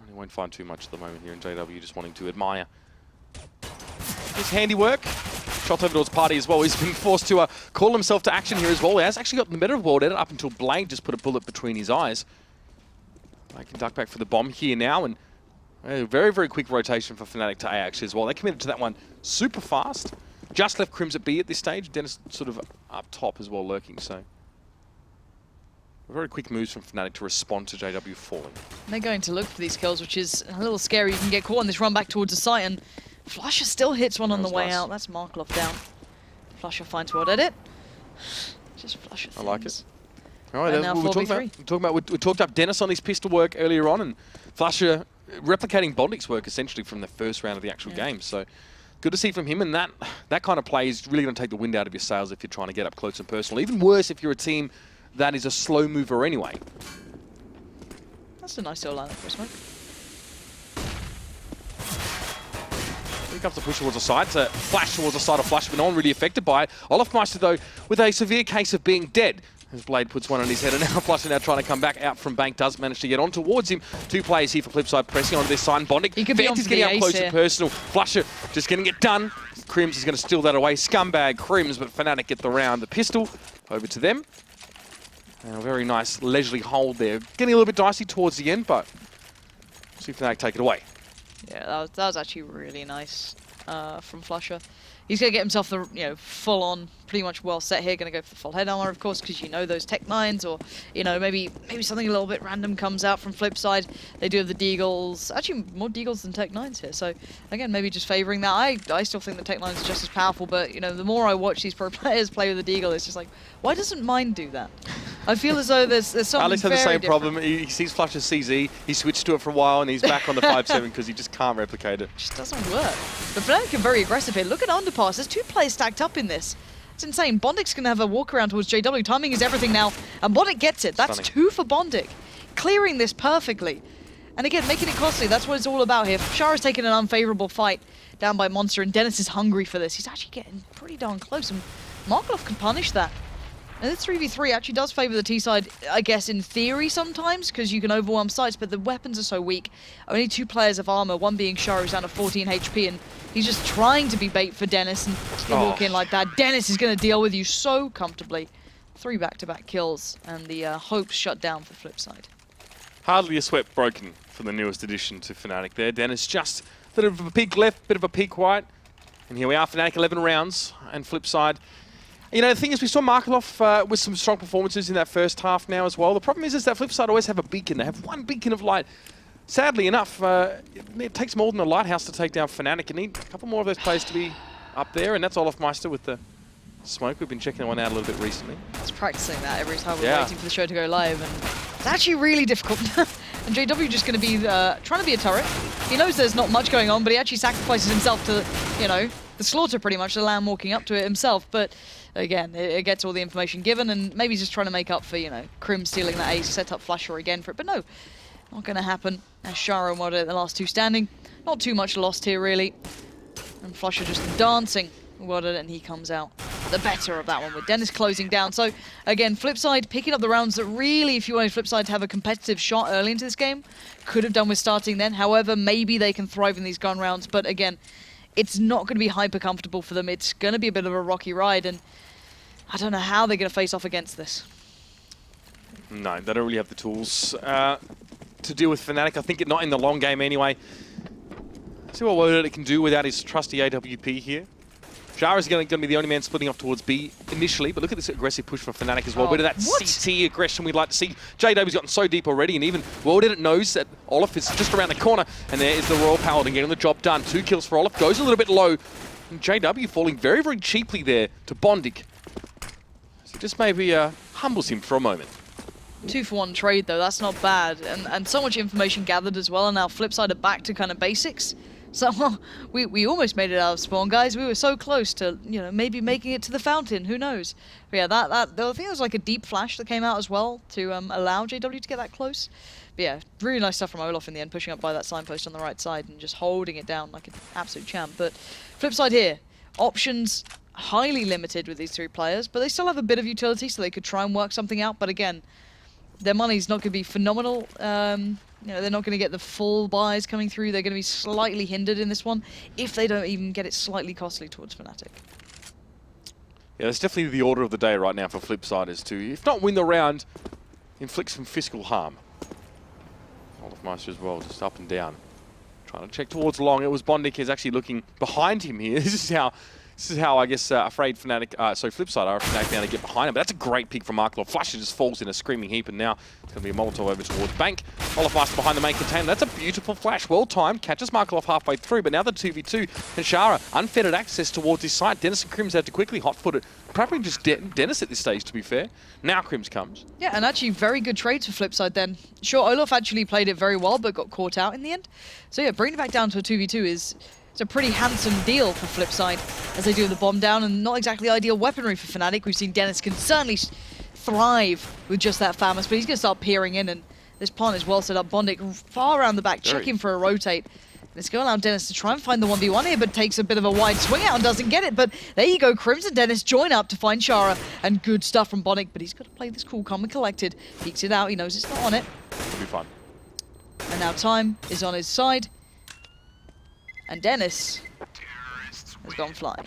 You won't find too much at the moment here in JW, just wanting to admire his handiwork. Shot over towards Party as well. He's been forced to call himself to action here as well. He has actually got the better of World Edit up until Blade just put a bullet between his eyes. They can duck back for the bomb here now, and a very, very quick rotation for Fnatic to A actually as well. They committed to that one super fast. Just left Crims at B at this stage. Dennis sort of up top as well lurking, so very quick moves from Fnatic to respond to JW falling. They're going to look for these kills, which is a little scary. You can get caught on this run back towards the site, and Flusher still hits one on the way out. That's Markloff down. Flusher finds World Edit. Just Flusher things. I like it. All right, now we talked about Dennis on his pistol work earlier on, and Flusher replicating Bondic's work essentially from the first round of the actual game. So good to see from him, and that kind of play is really going to take the wind out of your sails if you're trying to get up close and personal. Even worse if you're a team that is a slow mover anyway. That's a nice little lineup for a smoke. Here comes the push towards the side. It's a flash towards the side of Flush, but no one really affected by it. Olofmeister, though, with a severe case of being dead. As Blade puts one on his head, and now Flusher now trying to come back out from Bank, does manage to get on towards him. Two players here for Flipside pressing onto this side. Bondic, Fanty's getting up close and personal. Flusher just getting it done. Crims is going to steal that away. Scumbag Crims, but Fnatic get the round. The pistol over to them. And a very nice leisurely hold there. Getting a little bit dicey towards the end, but see Fnatic take it away. Yeah, that was actually really nice from Flusher. He's going to get himself the full-on, pretty much well set here. Going to go for the full head armor, of course, because those Tech 9s, or maybe something a little bit random comes out from Flipside. They do have the Deagles, actually more Deagles than Tech 9s here. So again, maybe just favouring that. I still think the Tech 9 is just as powerful, but the more I watch these pro players play with the Deagle, it's just like, why doesn't mine do that? I feel as though there's something Alex had the same different. problem. He sees Flusher's CZ, he switched to it for a while, and he's back on the 5-7 because he just can't replicate it. It just doesn't work. But Fnatic are very aggressive here. Look at Underpass. There's two players stacked up in this. It's insane. Bondic's going to have a walk around towards JW. Timing is everything now, and Bondic gets it. That's two for Bondic. Clearing this perfectly. And again, making it costly. That's what it's all about here. Shara's taking an unfavorable fight down by Monster, and Dennis is hungry for this. He's actually getting pretty darn close, and Markloff can punish that. And this 3v3 actually does favour the T side, I guess, in theory sometimes, because you can overwhelm sites, but the weapons are so weak. Only two players of armor, one being Shara, who's down to 14 HP, and he's just trying to be bait for Dennis, and you walk in like that. Dennis is going to deal with you so comfortably. 3 back-to-back kills, and the hopes shut down for Flipside. Hardly a sweat broken for the newest addition to Fnatic there. Dennis just a bit of a peek left, bit of a peek right. And here we are, Fnatic 11 rounds, and Flipside. The thing is, we saw Markloff with some strong performances in that first half now as well. The problem is that Flipside always have a beacon. They have one beacon of light. Sadly enough, it takes more than a lighthouse to take down Fnatic. You need a couple more of those players to be up there, and that's Olofmeister with the smoke. We've been checking that one out a little bit recently. I was practicing that every time we're waiting for the show to go live, and it's actually really difficult. And JW just going to be trying to be a turret. He knows there's not much going on, but he actually sacrifices himself to, the slaughter pretty much, the lamb walking up to it himself. But again, it gets all the information given, and maybe he's just trying to make up for, Crim stealing that ace, set up Flusher again for it. But no, not going to happen. As Shara and Wada, the last two standing. Not too much lost here, really. And Flusher just dancing Wada, and he comes out. the better of that one with Dennis closing down. So again, Flipside picking up the rounds that really, if you wanted Flipside to have a competitive shot early into this game, could have done with starting then. However, maybe they can thrive in these gun rounds. But again, it's not going to be hyper comfortable for them. It's going to be a bit of a rocky ride, and I don't know how they're going to face off against this. No, they don't really have the tools to deal with Fnatic. I think not in the long game anyway. See what Wodet can do without his trusty AWP here. Jara's going to be the only man splitting off towards B initially, but look at this aggressive push from Fnatic as well. Bit of that CT aggression we'd like to see. JW's gotten so deep already, and even Wodet knows that Olaf is just around the corner, and there is the Royal Paladin getting the job done. 2 kills for Olaf, goes a little bit low, and JW falling very, very cheaply there to Bondik. So just maybe humbles him for a moment. 2-for-1 trade though, that's not bad, and so much information gathered as well, and now Flipside are back to kind of basics. So we almost made it out of spawn, guys. We were so close to, you know, maybe making it to the fountain. Who knows? But yeah, I think it was like a deep flash that came out as well to allow JW to get that close. But yeah, really nice stuff from Olaf in the end, pushing up by that signpost on the right side and just holding it down like an absolute champ. But Flipside here, options highly limited with these 3 players, but they still have a bit of utility, so they could try and work something out. But again, their money's not going to be phenomenal. You know, they're not going to get the full buys coming through. They're going to be slightly hindered in this one if they don't even get it slightly costly towards Fnatic. Yeah, that's definitely the order of the day right now for Flipside, is to, if not win the round, inflict some physical harm. Olafmeister as well, just up and down. Trying to check towards long. It was Bondik is actually looking behind him here. This is how I guess afraid Fnatic, Flipside are Fnatic now to get behind him. But that's a great pick from Markloff. Flasher just falls in a screaming heap, and now it's going to be a Molotov over towards Bank. Olafmeister behind the main container. That's a beautiful flash. Well timed. Catches Markloff halfway through, but now the 2v2. And Shara, unfettered access towards his side. Dennis and Crims had to quickly hot-foot it. Probably just Dennis at this stage, to be fair. Now Crims comes. Yeah, and actually very good trades for Flipside then. Sure, Olaf actually played it very well, but got caught out in the end. So yeah, bringing it back down to a 2v2 is... It's a pretty handsome deal for Flipside as they do the bomb down, and not exactly ideal weaponry for Fnatic. We've seen Dennis can certainly thrive with just that FAMAS, but he's going to start peering in, and this plant is well set up. Bondik far around the back, checking for a rotate. And it's going to allow Dennis to try and find the 1v1 here, but takes a bit of a wide swing out and doesn't get it. But there you go, Crims and Dennis join up to find Shara, and good stuff from Bondik, but he's got to play this cool, calm and collected. Peeks it out, he knows it's not on it. It'll be fun. And now time is on his side. And Dennis has gone flying.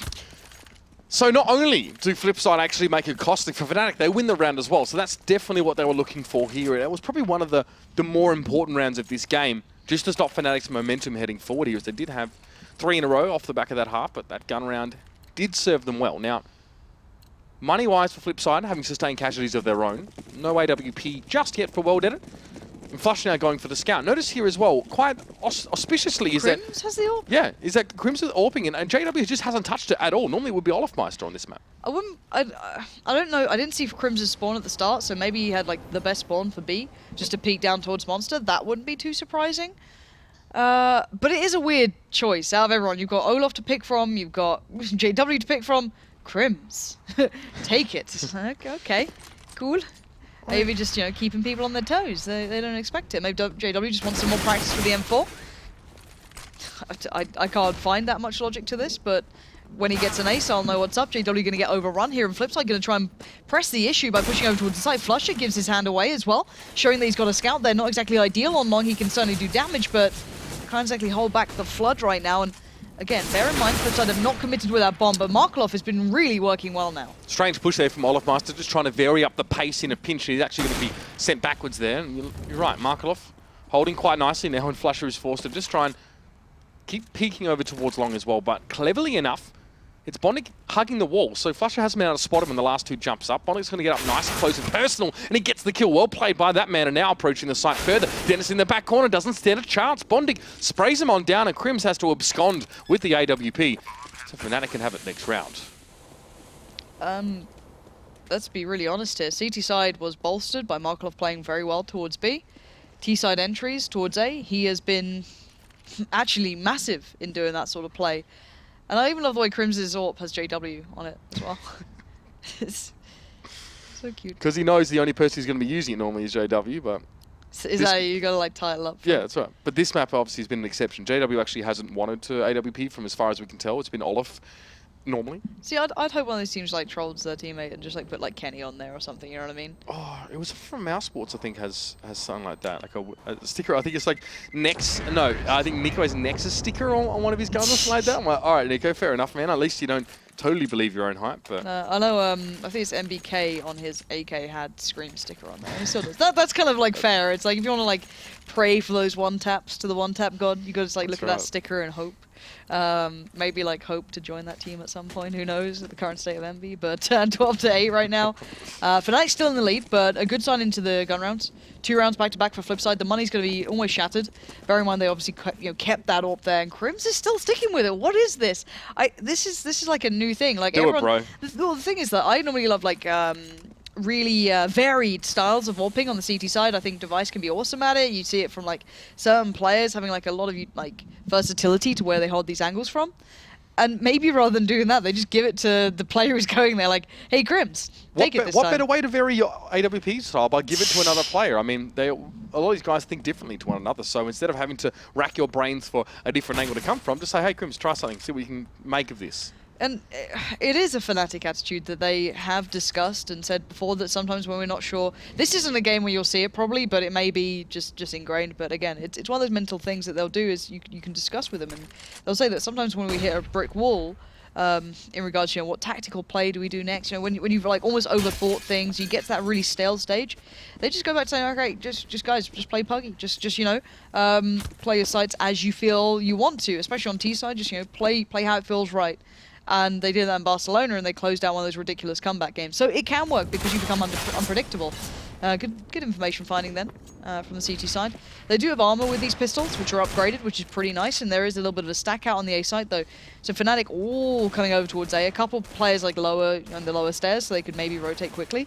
So not only do Flipside actually make it costly for Fnatic, they win the round as well. So that's definitely what they were looking for here. And it was probably one of the more important rounds of this game, just to stop Fnatic's momentum heading forward here, as they did have 3 in a row off the back of that half, but that gun round did serve them well. Now, money-wise for Flipside, having sustained casualties of their own, no AWP just yet for Wodet. And Flush now going for the scout. Notice here as well, quite auspiciously, is that... Crims has the AWP? Yeah, is that Crims is AWPing, and JW just hasn't touched it at all. Normally it would be Olafmeister on this map. I don't know. I didn't see Crims' spawn at the start, so maybe he had like the best spawn for B, just to peek down towards Monster. That wouldn't be too surprising. But it is a weird choice out of everyone. You've got Olaf to pick from, you've got JW to pick from, Crims. Take it. Okay, cool. Maybe just, you know, keeping people on their toes. They don't expect it. Maybe JW just wants some more practice for the M4. I can't find that much logic to this, but when he gets an ace, I'll know what's up. JW going to get overrun here, and Flipside going to try and press the issue by pushing over towards the side. Flusher gives his hand away as well, showing that he's got a scout there. Not exactly ideal on long. He can certainly do damage, but can't exactly hold back the flood right now. And again, bear in mind, Flipside have not committed with that bomb, but Markloff has been really working well now. Strange push there from Olafmeister, just trying to vary up the pace in a pinch. He's actually going to be sent backwards there. And you're right, Markloff holding quite nicely now, and Flusher is forced to just try and keep peeking over towards long as well. But cleverly enough, it's Bondik hugging the wall, so Flusher hasn't been able to spot him in the last 2 jumps up. Bondik's going to get up nice and close and personal, and he gets the kill. Well played by that man, and now approaching the site further. Dennis in the back corner doesn't stand a chance. Bondik sprays him on down, and Crims has to abscond with the AWP. So Fnatic can have it next round. Let's be really honest here. CT side was bolstered by Markloff playing very well towards B. T side entries towards A. He has been actually massive in doing that sort of play. And I even love the way Crims' AWP has JW on it as well. It's so cute. Because he knows the only person who's going to be using it normally is JW, but... Is that you got to like title up? Yeah, that's right. But this map obviously has been an exception. JW actually hasn't wanted to AWP from as far as we can tell. It's been Olaf normally. See, I'd hope one of these teams like trolls their teammate and just like put like Kenny on there or something. You know what I mean? Oh, it was from Mouse Sports, I think, has something like that, like a sticker. I think it's like Nex. No, I think Nico has Nexus sticker on one of his guns or something like that. I'm like, all right, Nico, fair enough, man. At least you don't totally believe your own hype. But I know. I think it's MBK on his AK had Scream sticker on there. He still does. That's kind of like fair. It's like if you want to like pray for those one taps to the one tap god, you got to like look at that sticker and hope. Maybe like hope to join that team at some point. Who knows at the current state of Envy? But 12-8 right now. Fnatic's still in the lead, but a good sign into the gun rounds. 2 rounds back to back for Flipside. The money's going to be almost shattered. Bear in mind they obviously kept that up there, and Crims is still sticking with it. What is this? This is like a new thing. Like do everyone, it, bro. The thing is that I normally love like really varied styles of AWPing on the CT side. I think Device can be awesome at it. You see it from like certain players having like a lot of like versatility to where they hold these angles from. And maybe rather than doing that, they just give it to the player who's going there like, hey, Crims, take it this time. What better way to vary your AWP style by give it to another player? I mean, a lot of these guys think differently to one another. So instead of having to rack your brains for a different angle to come from, just say, hey, Crims, try something, see what you can make of this. And it is a Fnatic attitude that they have discussed and said before that sometimes when we're not sure, this isn't a game where you'll see it probably, but it may be just ingrained. But again, it's one of those mental things that they'll do is you can discuss with them, and they'll say that sometimes when we hit a brick wall, in regards to what tactical play do we do next, when you've like almost overthought things, you get to that really stale stage, they just go back to saying, okay, just guys, just play puggy, just play your sites as you feel you want to, especially on T side, just play how it feels right. And they did that in Barcelona, and they closed out one of those ridiculous comeback games. So it can work because you become unpredictable. Good information finding then from the CT side. They do have armor with these pistols, which are upgraded, which is pretty nice. And there is a little bit of a stack out on the A side, though. So Fnatic all coming over towards A. A couple players like lower on the lower stairs, so they could maybe rotate quickly.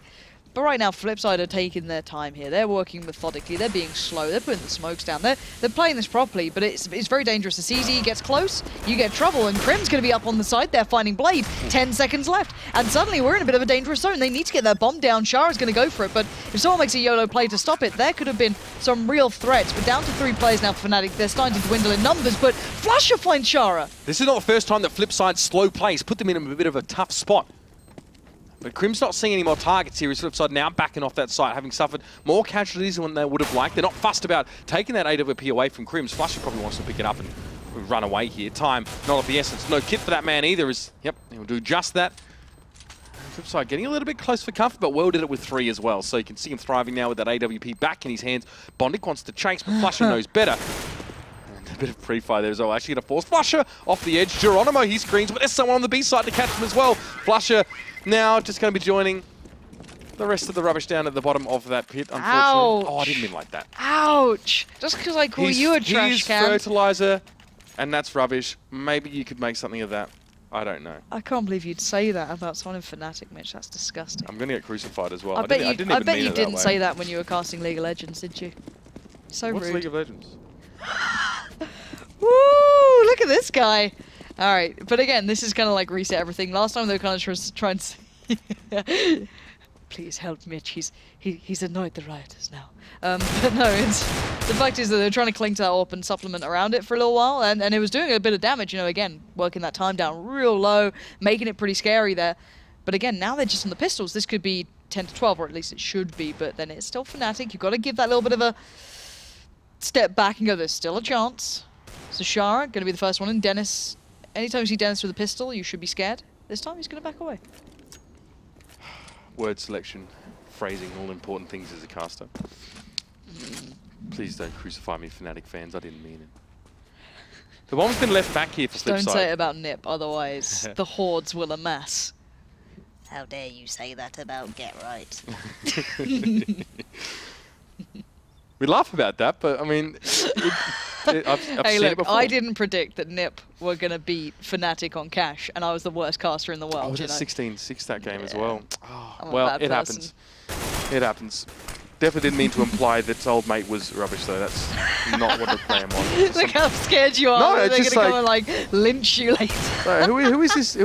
But right now, Flipside are taking their time here. They're working methodically. They're being slow. They're putting the smokes down. They're playing this properly, but it's very dangerous. The CZ gets close, you get trouble, and Crim's going to be up on the side there finding Blade. 10 seconds left, and suddenly we're in a bit of a dangerous zone. They need to get their bomb down. Shara's going to go for it, but if someone makes a YOLO play to stop it, there could have been some real threats. But down to 3 players now for Fnatic. They're starting to dwindle in numbers, but Flusher finds Shara. This is not the first time that Flipside slow plays put them in a bit of a tough spot. But Crim's not seeing any more targets here. His Flipside now backing off that site, having suffered more casualties than they would have liked. They're not fussed about taking that AWP away from Crim's. Flusher probably wants to pick it up and run away here. Time not of the essence. No kit for that man either. Yep, he'll do just that. Flipside getting a little bit close for comfort, but Well did it with 3 as well. So you can see him thriving now with that AWP back in his hands. Bondic wants to chase, but Flusher knows better. A bit of pre-fire there as well. Actually going to force Flusher off the edge. Geronimo, he screens, but there's someone on the B side to catch him as well. Flusher now just going to be joining the rest of the rubbish down at the bottom of that pit, unfortunately. Ouch. Oh, I didn't mean like that. Ouch! Just because I call you a trash can. Fertilizer, and that's rubbish. Maybe you could make something of that. I don't know. I can't believe you'd say that about someone in Fnatic, Mitch. That's disgusting. I'm going to get crucified as well. I bet you didn't say that that when you were casting League of Legends, did you? So What's rude. League of Legends? Woo! Look at this guy. All right, but again, this is kind of like reset everything. Last time they were kind of trying to. Please help Mitch. He's annoyed the rioters now. But no, the fact is that they're trying to cling to that AWP and supplement around it for a little while, and it was doing a bit of damage. Again, working that time down real low, making it pretty scary there. But again, now they're just on the pistols. This could be 10 to 12, or at least it should be. But then it's still Fnatic. You've got to give that little bit of a step back and go, there's still a chance. So Shara, going to be the first one. And Dennis, anytime you see Dennis with a pistol, you should be scared. This time he's going to back away. Word selection, phrasing, all important things as a caster. Please don't crucify me, Fnatic fans. I didn't mean it. The bomb's been left back here for Flipside. Don't say it about Nip, otherwise the hordes will amass. How dare you say that about Get Right? We laugh about that, but I mean, I've Hey, seen look, it before. I didn't predict that Nip were going to beat Fnatic on Cash, and I was the worst caster in the world. I was you at know? 16-6 that game as well. Oh, I'm a well, bad it person. happens. It happens. Definitely didn't mean to imply that old mate was rubbish, though. That's not what the plan was. Look how scared you are. No, They're it's going just to come and like lynch you later. Who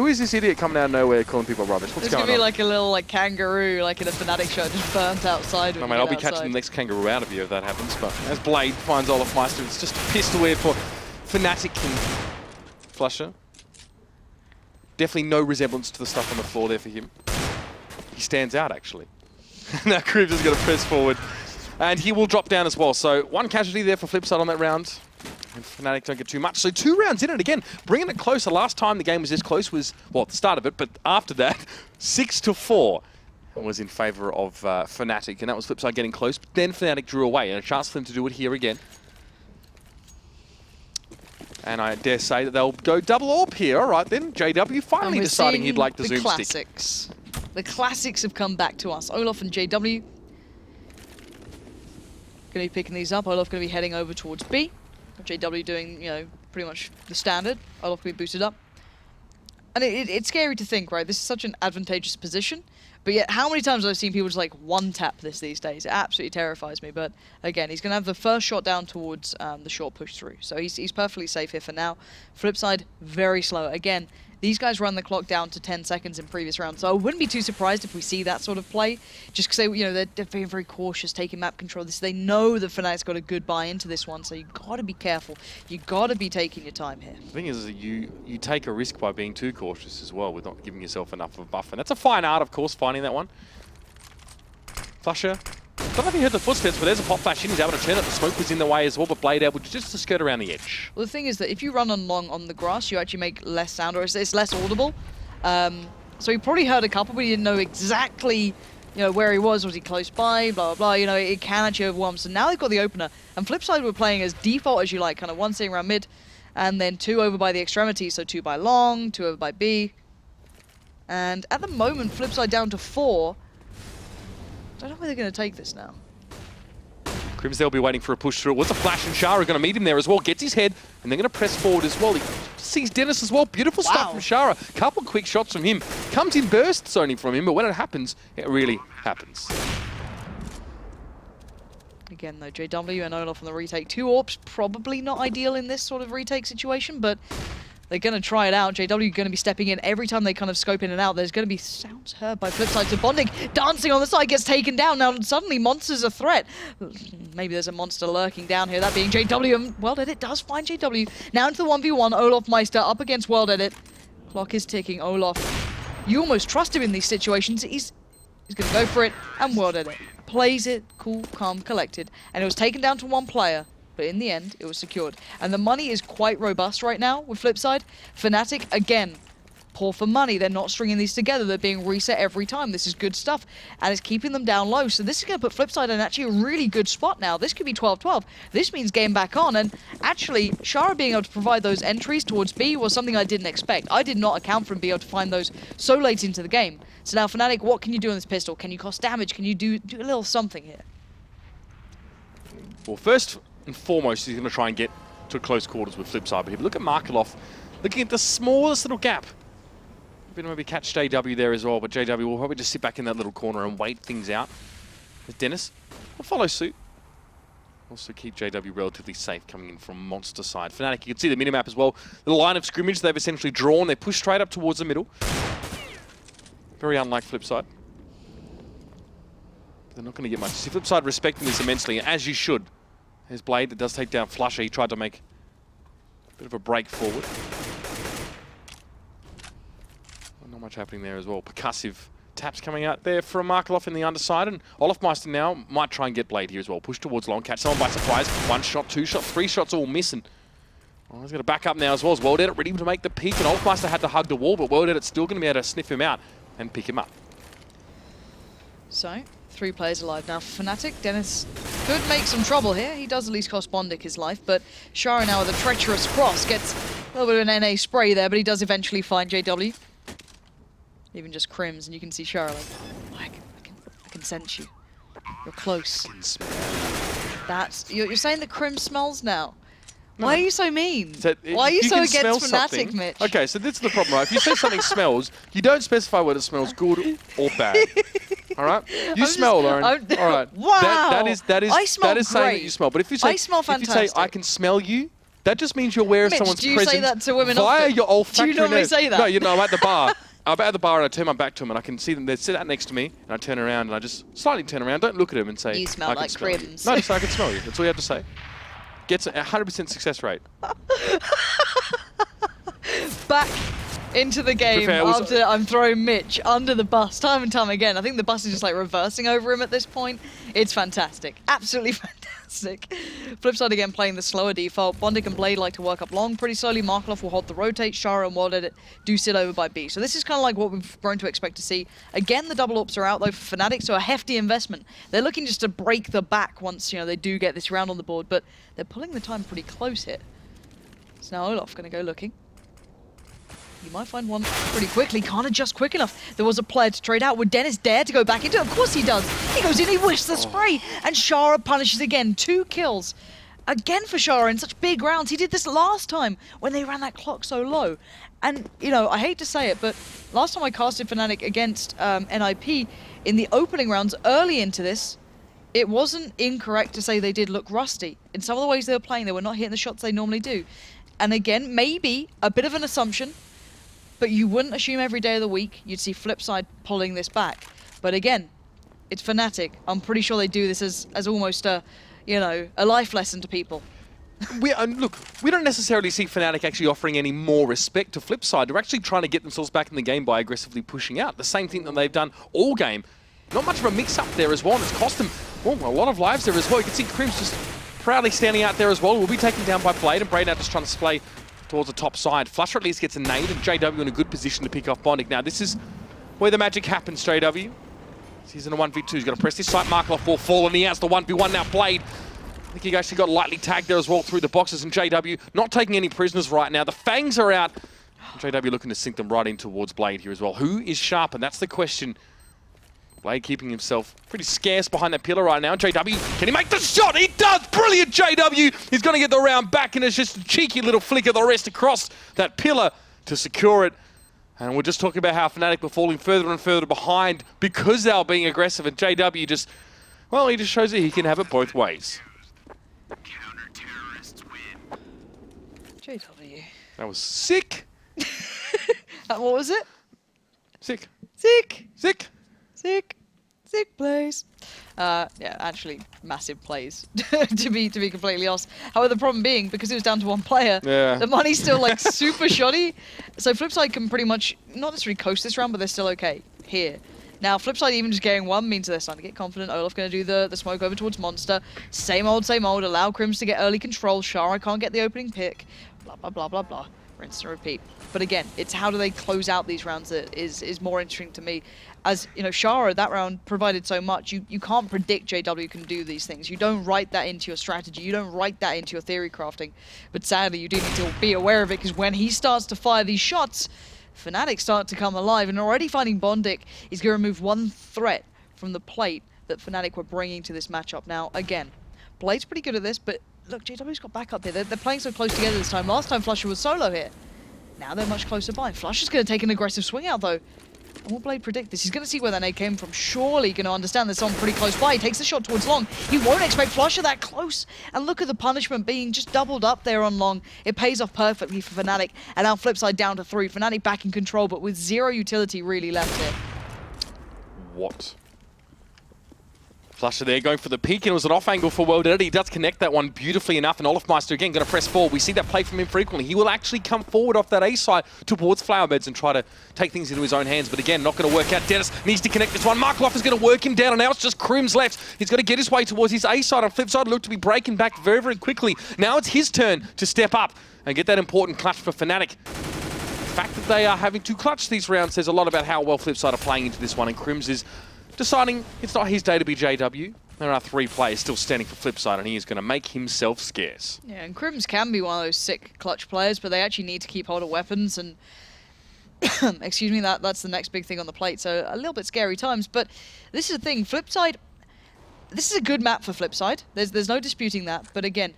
is this idiot coming out of nowhere calling people rubbish? What's There's going going to be on? like a little like kangaroo like in a Fnatic show just burnt outside. I mean, I'll be catching the next kangaroo out of you if that happens. But as Blade finds Olaf Meister, it's just a pistol here for Fnatic and Flusher. Definitely no resemblance to the stuff on the floor there for him. He stands out, actually. Now Cribs is going to press forward. And he will drop down as well. So 1 casualty there for Flipside on that round. And Fnatic don't get too much. So 2 rounds in it again, bringing it closer. Last time the game was this close was, well, at the start of it, but after that, 6-4 was in favour of Fnatic. And that was Flipside getting close. But then Fnatic drew away, and a chance for them to do it here again. And I dare say that they'll go double AWP here. All right, then. JW finally deciding he'd like the zoom classics. stick. The classics have come back to us. Olaf and JW going to be picking these up. Olaf going to be heading over towards B. JW doing, you know, pretty much the standard. Olaf going to be boosted up. And it's scary to think, right? This is such an advantageous position. But yet, how many times have I seen people just like one-tap this these days? It absolutely terrifies me. But again, he's going to have the first shot down towards the short push through. So he's perfectly safe here for now. Flipside, very slow. Again, these guys run the clock down to 10 seconds in previous rounds. So I wouldn't be too surprised if we see that sort of play. Just because they're being very cautious, taking map control. They know that Fnatic's got a good buy into this one. So you got to be careful. You got to be taking your time here. The thing is that you take a risk by being too cautious as well with not giving yourself enough of a buffer. And that's a fine art, of course, finding that one. Flusher. I don't know if he heard the footsteps, but there's a pop flash in. He's able to turn it. The smoke was in the way as well, but Blade able just to skirt around the edge. Well, the thing is that if you run on long on the grass, you actually make less sound, or it's less audible. So he probably heard a couple, but he didn't know exactly, where he was. Was he close by? Blah, blah, blah. It can actually overwhelm. So now they've got the opener. And Flipside were playing as default as you like, kind of 1 sitting around mid, and then 2 over by the extremity. So 2 by long, 2 over by B. And at the moment, Flipside down to 4. Don't know where they're going to take this now. Crims, they'll be waiting for a push through. What's a flash, and Shara going to meet him there as well. Gets his head, and they're going to press forward as well. He sees Dennis as well. Beautiful stuff from Shara. Couple quick shots from him. Comes in bursts only from him, but when it happens, it really happens. Again, though, JW and Olaf on the retake. 2 AWPs, probably not ideal in this sort of retake situation, but they're going to try it out. JW going to be stepping in every time they kind of scope in and out. There's going to be sounds heard by Flipside. So Bonding dancing on the side gets taken down. Now suddenly Monster's a threat. Maybe there's a monster lurking down here. That being JW. And World Edit does find JW. Now into the 1v1. Olaf Meister up against World Edit. Clock is ticking. Olaf, you almost trust him in these situations. He's going to go for it. And World Edit plays it cool, calm, collected. And it was taken down to 1 player. But in the end, it was secured. And the money is quite robust right now with Flipside. Fnatic, again, poor for money. They're not stringing these together. They're being reset every time. This is good stuff. And it's keeping them down low. So this is going to put Flipside in actually a really good spot now. This could be 12-12. This means game back on. And actually, Shara being able to provide those entries towards B was something I didn't expect. I did not account for him being able to find those so late into the game. So now, Fnatic, what can you do on this pistol? Can you cost damage? Can you do a little something here? Well, first and foremost, he's going to try and get to close quarters with Flipside. But if you look at Markeloff, looking at the smallest little gap. We're going to maybe catch JW there as well, but JW will probably just sit back in that little corner and wait things out. As Dennis will follow suit. Also keep JW relatively safe coming in from Monster side. Fnatic, you can see the minimap as well. The line of scrimmage they've essentially drawn. They push straight up towards the middle. Very unlike Flipside. They're not going to get much. See, Flipside respecting this immensely, as you should. There's Blade that does take down Flusher. He tried to make a bit of a break forward. Not much happening there as well. Percussive taps coming out there from Markeloff in the underside. And Olafmeister now might try and get Blade here as well. Push towards long. Catch someone by surprise. 1 shot, 2 shot, 3 shots all missing. Oh, he's going to back up now as well as World Edit ready to make the peak. And Olafmeister had to hug the wall, but World Edit's still going to be able to sniff him out and pick him up. So, 3 players alive now for Fnatic. Dennis could make some trouble here. He does at least cost Bondic his life, but Shara now with a treacherous cross gets a little bit of an NA spray there, but he does eventually find JW. Even just Crims, and you can see Shara like, oh, I can sense you. You're close. That's you're saying that Crims smells now. No. Why are you so mean? So why are you so against Fnatic, Mitch? Okay, so this is the problem, right? If you say something smells, you don't specify whether it smells good or bad. All right? You smell, Lauren. All right. Wow. That is great. saying that you smell. But if you say, I smell fantastic. I can smell you, that just means you're aware of Mitch, someone's do you presence say that to women via often? your olfactory Do you normally say that? No, I'm at the bar. I'm at the bar and I turn my back to them and I can see them. They sit out next to me and I turn around and I just slightly turn around. Don't look at them and say, you smell like Crims. No, just say I can smell you. That's all you have to say. Gets a 100% success rate. Back into the game fair, after I'm throwing Mitch under the bus time and time again. I think the bus is just like reversing over him at this point. It's fantastic. Absolutely fantastic. Flipside again playing the slower default. Bondic and Blade like to work up long pretty slowly. Markloff will hold the rotate. Shara and Wild Edit do sit over by B. So this is kind of like what we've grown to expect to see. Again, the double ops are out though for Fnatic, so a hefty investment. They're looking just to break the back once, you know, they do get this round on the board, but they're pulling the time pretty close here. So now Olaf going to go looking. You might find one pretty quickly. Can't adjust quick enough. There was a player to trade out. Would Dennis dare to go back into it? Of course he does. He goes in, he whiffs the spray. And Shara punishes again. 2 kills. Again for Shara in such big rounds. He did this last time when they ran that clock so low. And, you know, I hate to say it, but last time I casted Fnatic against NIP in the opening rounds early into this, it wasn't incorrect to say they did look rusty. In some of the ways they were playing, they were not hitting the shots they normally do. And again, maybe a bit of an assumption, but you wouldn't assume every day of the week you'd see Flipside pulling this back. But again, it's Fnatic. I'm pretty sure they do this as almost a, you know, a life lesson to people. Look, we don't necessarily see Fnatic actually offering any more respect to Flipside. They're actually trying to get themselves back in the game by aggressively pushing out. The same thing that they've done all game. Not much of a mix-up there as well, and it's cost them a lot of lives there as well. You can see Crims just proudly standing out there as well. Will be taken down by Blade, and Blade now just trying to splay towards the top side. Flusher at least gets a nade, and JW in a good position to pick off Bondic. Now, this is where the magic happens, JW. He's in a 1v2. He's going to press this site. Markloff will fall, and he has the 1v1 now. Blade, I think he actually got lightly tagged there as well through the boxes, and JW not taking any prisoners right now. The Fangs are out. JW looking to sink them right in towards Blade here as well. Who is sharp? And that's the question. Blade keeping himself pretty scarce behind that pillar right now. JW, can he make the shot? He does! Brilliant, JW! He's going to get the round back, and it's just a cheeky little flick of the wrist across that pillar to secure it. And we're just talking about how Fnatic were falling further and further behind because they were being aggressive, and JW just, well, he just shows that he can have it both ways. Counter-terrorists win. JW. That was sick. What was it? Sick. Sick. Sick. Sick. Sick plays. Yeah, actually, massive plays, to be completely honest. However, the problem being, because it was down to one player, the money's still like super shoddy. So Flipside can pretty much, not necessarily coast this round, but they're still okay here. Now, Flipside even just getting one means they're starting to get confident. Olaf going to do the smoke over towards Monster. Same old, allow Crims to get early control. Shara can't get the opening pick. Blah, blah, blah, blah, blah. Rinse and repeat. But again, it's how do they close out these rounds that is more interesting to me. As, you know, Shara, that round provided so much. You can't predict JW can do these things. You don't write that into your strategy. You don't write that into your theory crafting. But sadly, you do need to be aware of it, because when he starts to fire these shots, Fnatic start to come alive. And already finding Bondic is going to remove one threat from the plate that Fnatic were bringing to this matchup. Now, again, Blade's pretty good at this, but look, JW's got backup here. They're playing so close together this time. Last time Flusher was solo here. Now they're much closer by. Flusher's going to take an aggressive swing out, though. And will Blade predict this? He's going to see where that nade came from. Surely going to understand there's someone pretty close by. He takes the shot towards long. He won't expect Flusher that close. And look at the punishment being just doubled up there on long. It pays off perfectly for Fnatic. And now Flipside down to 3. Fnatic back in control, but with zero utility really left here. What? Flusher there going for the peak, and it was an off angle for World Edit. He does connect that one beautifully enough, and Olafmeister again going to press forward. We see that play from him frequently. He will actually come forward off that A side towards Flower Beds and try to take things into his own hands, but again, not going to work out. Dennis needs to connect this one. Markloff is going to work him down, and now it's just Crims left. He's got to get his way towards his A side. On Flipside, look to be breaking back very, very quickly. Now it's his turn to step up and get that important clutch for Fnatic. The fact that they are having to clutch these rounds says a lot about how well Flipside are playing into this one, and Crims is deciding it's not his day to be JW. There are 3 players still standing for Flipside, and he is going to make himself scarce. Yeah, and Crims can be one of those sick clutch players, but they actually need to keep hold of weapons, and excuse me, that's the next big thing on the plate, so a little bit scary times. But this is the thing, Flipside, this is a good map for Flipside. There's no disputing that, but again,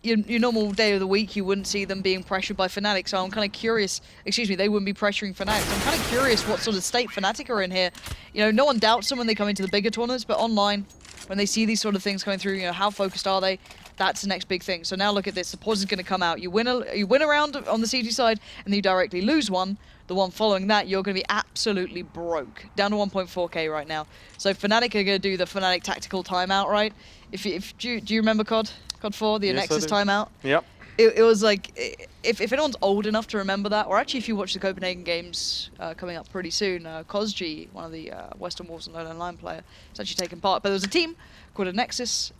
your normal day of the week, you wouldn't see them being pressured by Fnatic, so I'm kind of curious, excuse me, they wouldn't be pressuring Fnatic, so I'm kind of curious what sort of state Fnatic are in here. You know, no one doubts them when they come into the bigger tournaments, but online, when they see these sort of things coming through, you know, how focused are they? That's the next big thing. So now look at this. The pause is going to come out. You win a round on the CG side, and then you directly lose one. The one following that, you're going to be absolutely broke. Down to 1.4k right now. So Fnatic are going to do the Fnatic tactical timeout, right? Do you remember COD 4, the Yes, Nexus timeout? Yep. it was like, if anyone's old enough to remember that, or actually if you watch the Copenhagen Games coming up pretty soon, Kozji, one of the Western Wolves and Lone Online player, is actually taking part. But there was a team called a Nexus,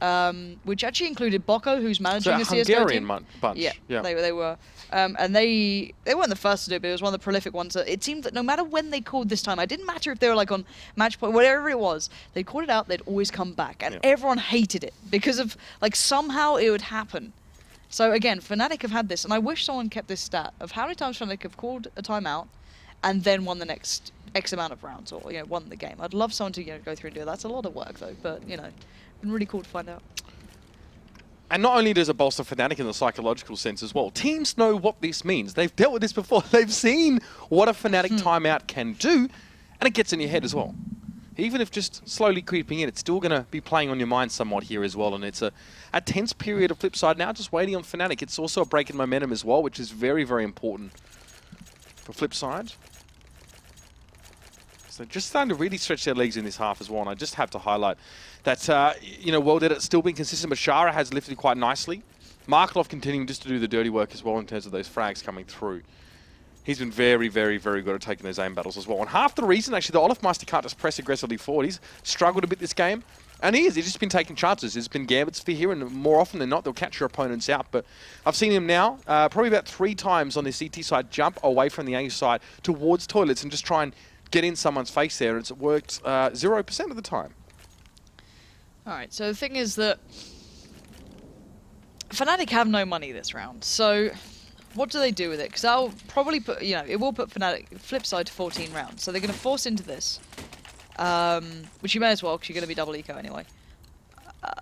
which actually included Boko, who's managing the CSGO Hungarian team. bunch. Yeah, they were. And they weren't the first to do it, but it was one of the prolific ones. It seemed that no matter when they called this time, it didn't matter if they were like on match point, whatever it was, they called it out, they'd always come back. And everyone hated it because of, like, somehow it would happen. So again, Fnatic have had this, and I wish someone kept this stat of how many times Fnatic have called a timeout and then won the next X amount of rounds, or won the game. I'd love someone to go through and do it. That's a lot of work though, but been really cool to find out. And not only does it bolster Fnatic in the psychological sense as well, teams know what this means. They've dealt with this before. They've seen what a Fnatic timeout can do, and it gets in your head as well. Even if just slowly creeping in, it's still going to be playing on your mind somewhat here as well. And it's a tense period of Flipside now, just waiting on Fnatic. It's also a break in momentum as well, which is very, very important for Flipside. So just starting to really stretch their legs in this half as well. And I just have to highlight that, World Edit still being consistent, but Shara has lifted quite nicely. Markelov continuing just to do the dirty work as well in terms of those frags coming through. He's been very, very, very good at taking those aim battles as well. And half the reason, actually, the Olafmeister can't just press aggressively forward. He's struggled a bit this game. And he's just been taking chances. There's been gambits for here, and more often than not, they'll catch your opponents out. But I've seen him now, probably about 3 times on the CT side, jump away from the A side towards toilets and just try and get in someone's face there. And it's worked 0% of the time. All right, so the thing is that Fnatic have no money this round. So what do they do with it? Because I'll probably put, it will put Flipside to 14 rounds. So they're going to force into this, which you may as well, because you're going to be double eco anyway.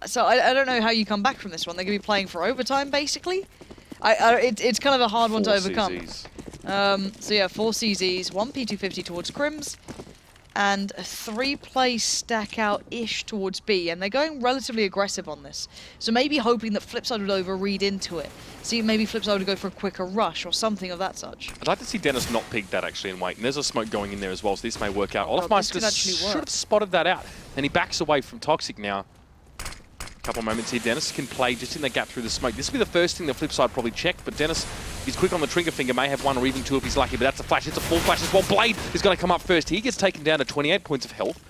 So I don't know how you come back from this one. They're going to be playing for overtime, basically. It's kind of a hard one to overcome. So yeah, 4 CZs, 1 P250 towards Crims, and a 3-play stack out-ish towards B, and they're going relatively aggressive on this. So maybe hoping that Flipside would overread into it. See, maybe Flipside would go for a quicker rush or something of that such. I'd like to see Dennis not peek that actually and wait. And there's a smoke going in there as well, so this may work out. Olafmeister should have spotted that out. And he backs away from Toxic now. Couple of moments here. Dennis can play just in the gap through the smoke. This will be the first thing the Flipside probably checked, but Dennis is quick on the trigger finger, may have 1 or even 2 if he's lucky, but that's a flash. It's a full flash as well. Blade is going to come up first. He gets taken down to 28 points of health.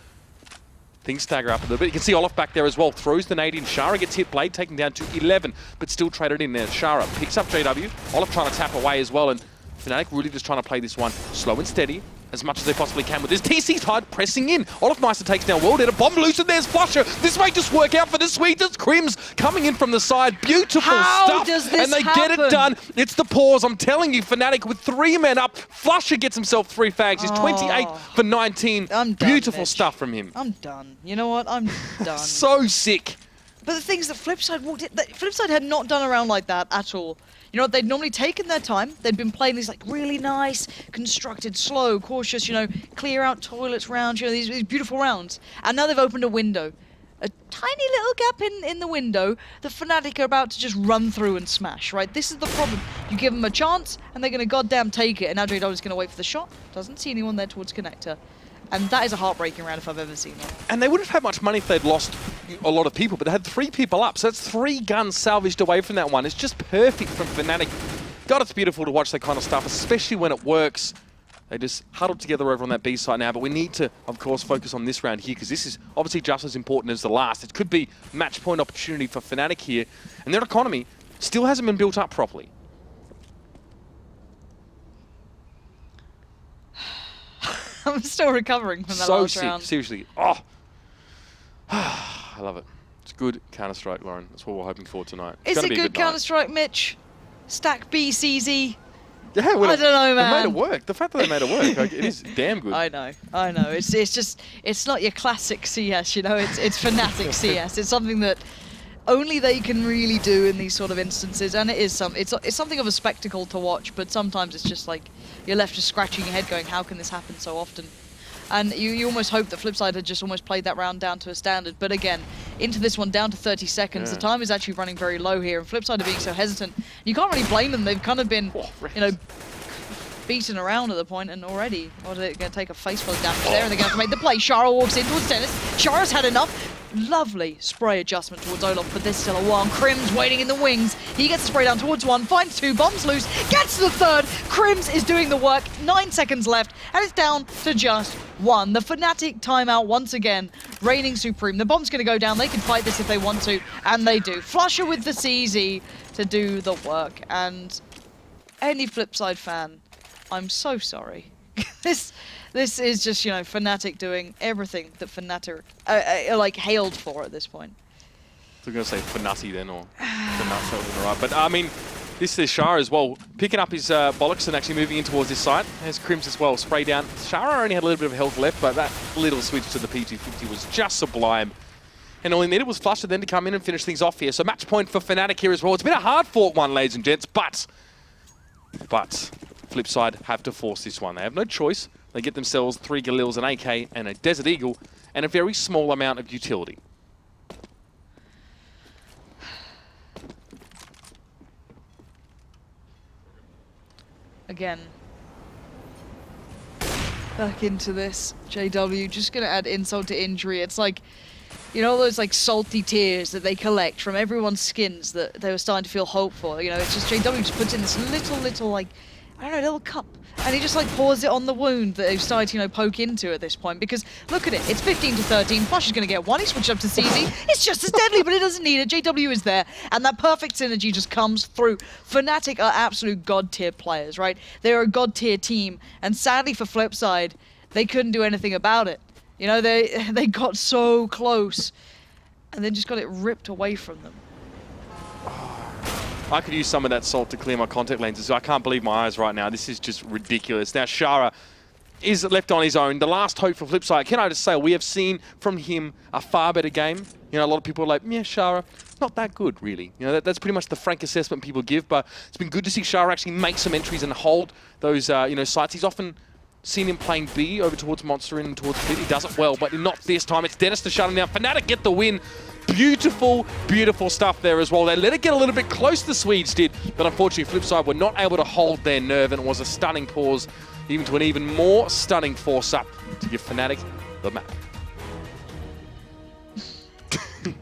Things stagger up a little bit. You can see Olaf back there as well. Throws the nade in. Shara gets hit. Blade taken down to 11, but still traded in there. Shara picks up JW. Olaf trying to tap away as well, and Fnatic really just trying to play this one slow and steady as much as they possibly can with this. TC Tide pressing in. Olafmeister takes down World Edit. Bomb loose, and there's Flusher. This may just work out for the Swedes. Crims coming in from the side. Beautiful stuff. Does this and they get it done. It's the pause. I'm telling you, Fnatic with 3 men up. Flusher gets himself 3 fags. He's 28 for 19. I'm done, Beautiful Mitch. stuff from him. I'm done. You know what? I'm done. So sick. But the thing is that Flipside had not done a round like that at all. You know what, they'd normally taken their time. They'd been playing these like really nice, constructed, slow, cautious, clear out toilets rounds, these beautiful rounds. And now they've opened a window. A tiny little gap in the window that Fnatic are about to just run through and smash, right? This is the problem. You give them a chance, and they're going to goddamn take it, and now JW is going to wait for the shot. Doesn't see anyone there towards Connector. And that is a heartbreaking round if I've ever seen one. And they wouldn't have had much money if they'd lost a lot of people, but they had 3 people up, so that's 3 guns salvaged away from that one. It's just perfect from Fnatic. God, it's beautiful to watch that kind of stuff, especially when it works. They just huddled together over on that B side now, but we need to, of course, focus on this round here, because this is obviously just as important as the last. It could be match point opportunity for Fnatic here, and their economy still hasn't been built up properly. I'm still recovering from that last round. Seriously. Oh, I love it. It's good Counter-Strike, Lauren. That's what we're hoping for tonight. Is it good Counter-Strike, Mitch? Stack B, CZ? Yeah, well, I don't know, man. They made it work. The fact that they made it work, it is damn good. I know. It's not your classic CS, it's Fnatic CS. It's something that only they can really do in these sort of instances, and it's something of a spectacle to watch, but sometimes it's just like you're left just scratching your head going, how can this happen so often? And you almost hope that Flipside had just almost played that round down to a standard, but again, into this one down to 30 seconds, the time is actually running very low here, and Flipside are being so hesitant. You can't really blame them, they've kind of been, beaten around at the point, and already, they're going to take a face full of damage there, and they're going to have to make the play. Shara walks in towards Dennis. Shara's had enough. Lovely spray adjustment towards Olaf, but there's still a one. Crims waiting in the wings. He gets the spray down towards one, finds two, bombs loose, gets to the third. Crims is doing the work, 9 seconds left, and it's down to just one. The Fnatic timeout once again, reigning supreme. The bomb's going to go down. They can fight this if they want to, and they do. Flusher with the CZ to do the work, and any Flipside fan, I'm so sorry. This is just, you know, Fnatic doing everything that Fnatic like hailed for at this point. So I'm going to say Fnutty then, or Fnuts, that wasn't right. But I mean, this is Shara as well, picking up his bollocks and actually moving in towards this side. There's Crims as well, spray down. Shara only had a little bit of health left, but that little switch to the P250 was just sublime. And all he needed was Flusher then to come in and finish things off here. So match point for Fnatic here as well. It's been a hard-fought one, ladies and gents, but Flipside have to force this one. They have no choice. They get themselves 3 Galils, an AK, and a Desert Eagle, and a very small amount of utility. Again, back into this. JW just going to add insult to injury. It's like, you know, those like salty tears that they collect from everyone's skins that they were starting to feel hope for. You know, it's just JW just puts in this little like, I don't know, little cup. And he just like pours it on the wound that they've started to, you know, poke into at this point. Because look at it, it's 15-13. Flush is going to get one. He switched up to CZ. It's just as deadly, but it doesn't need it. JW is there, and that perfect synergy just comes through. Fnatic are absolute god tier players, right? They're a god tier team, and sadly for Flipside, they couldn't do anything about it. You know, they got so close, and then just got it ripped away from them. I could use some of that salt to clear my contact lenses. I can't believe my eyes right now. This is just ridiculous. Now, Shara is left on his own. The last hope for Flipside. Can I just say, we have seen from him a far better game. You know, a lot of people are like, yeah, Shara, not that good, really. You know, that's pretty much the frank assessment people give, but it's been good to see Shara actually make some entries and hold those, you know, sites. He's often seen him playing B over towards Monster and towards Pit. He does it well, but not this time. It's Dennis to shut him down. Fnatic get the win. Beautiful, beautiful stuff there as well. They let it get a little bit close, the Swedes did, but unfortunately Flipside were not able to hold their nerve, and it was a stunning pause, even to an even more stunning force up to give Fnatic the map.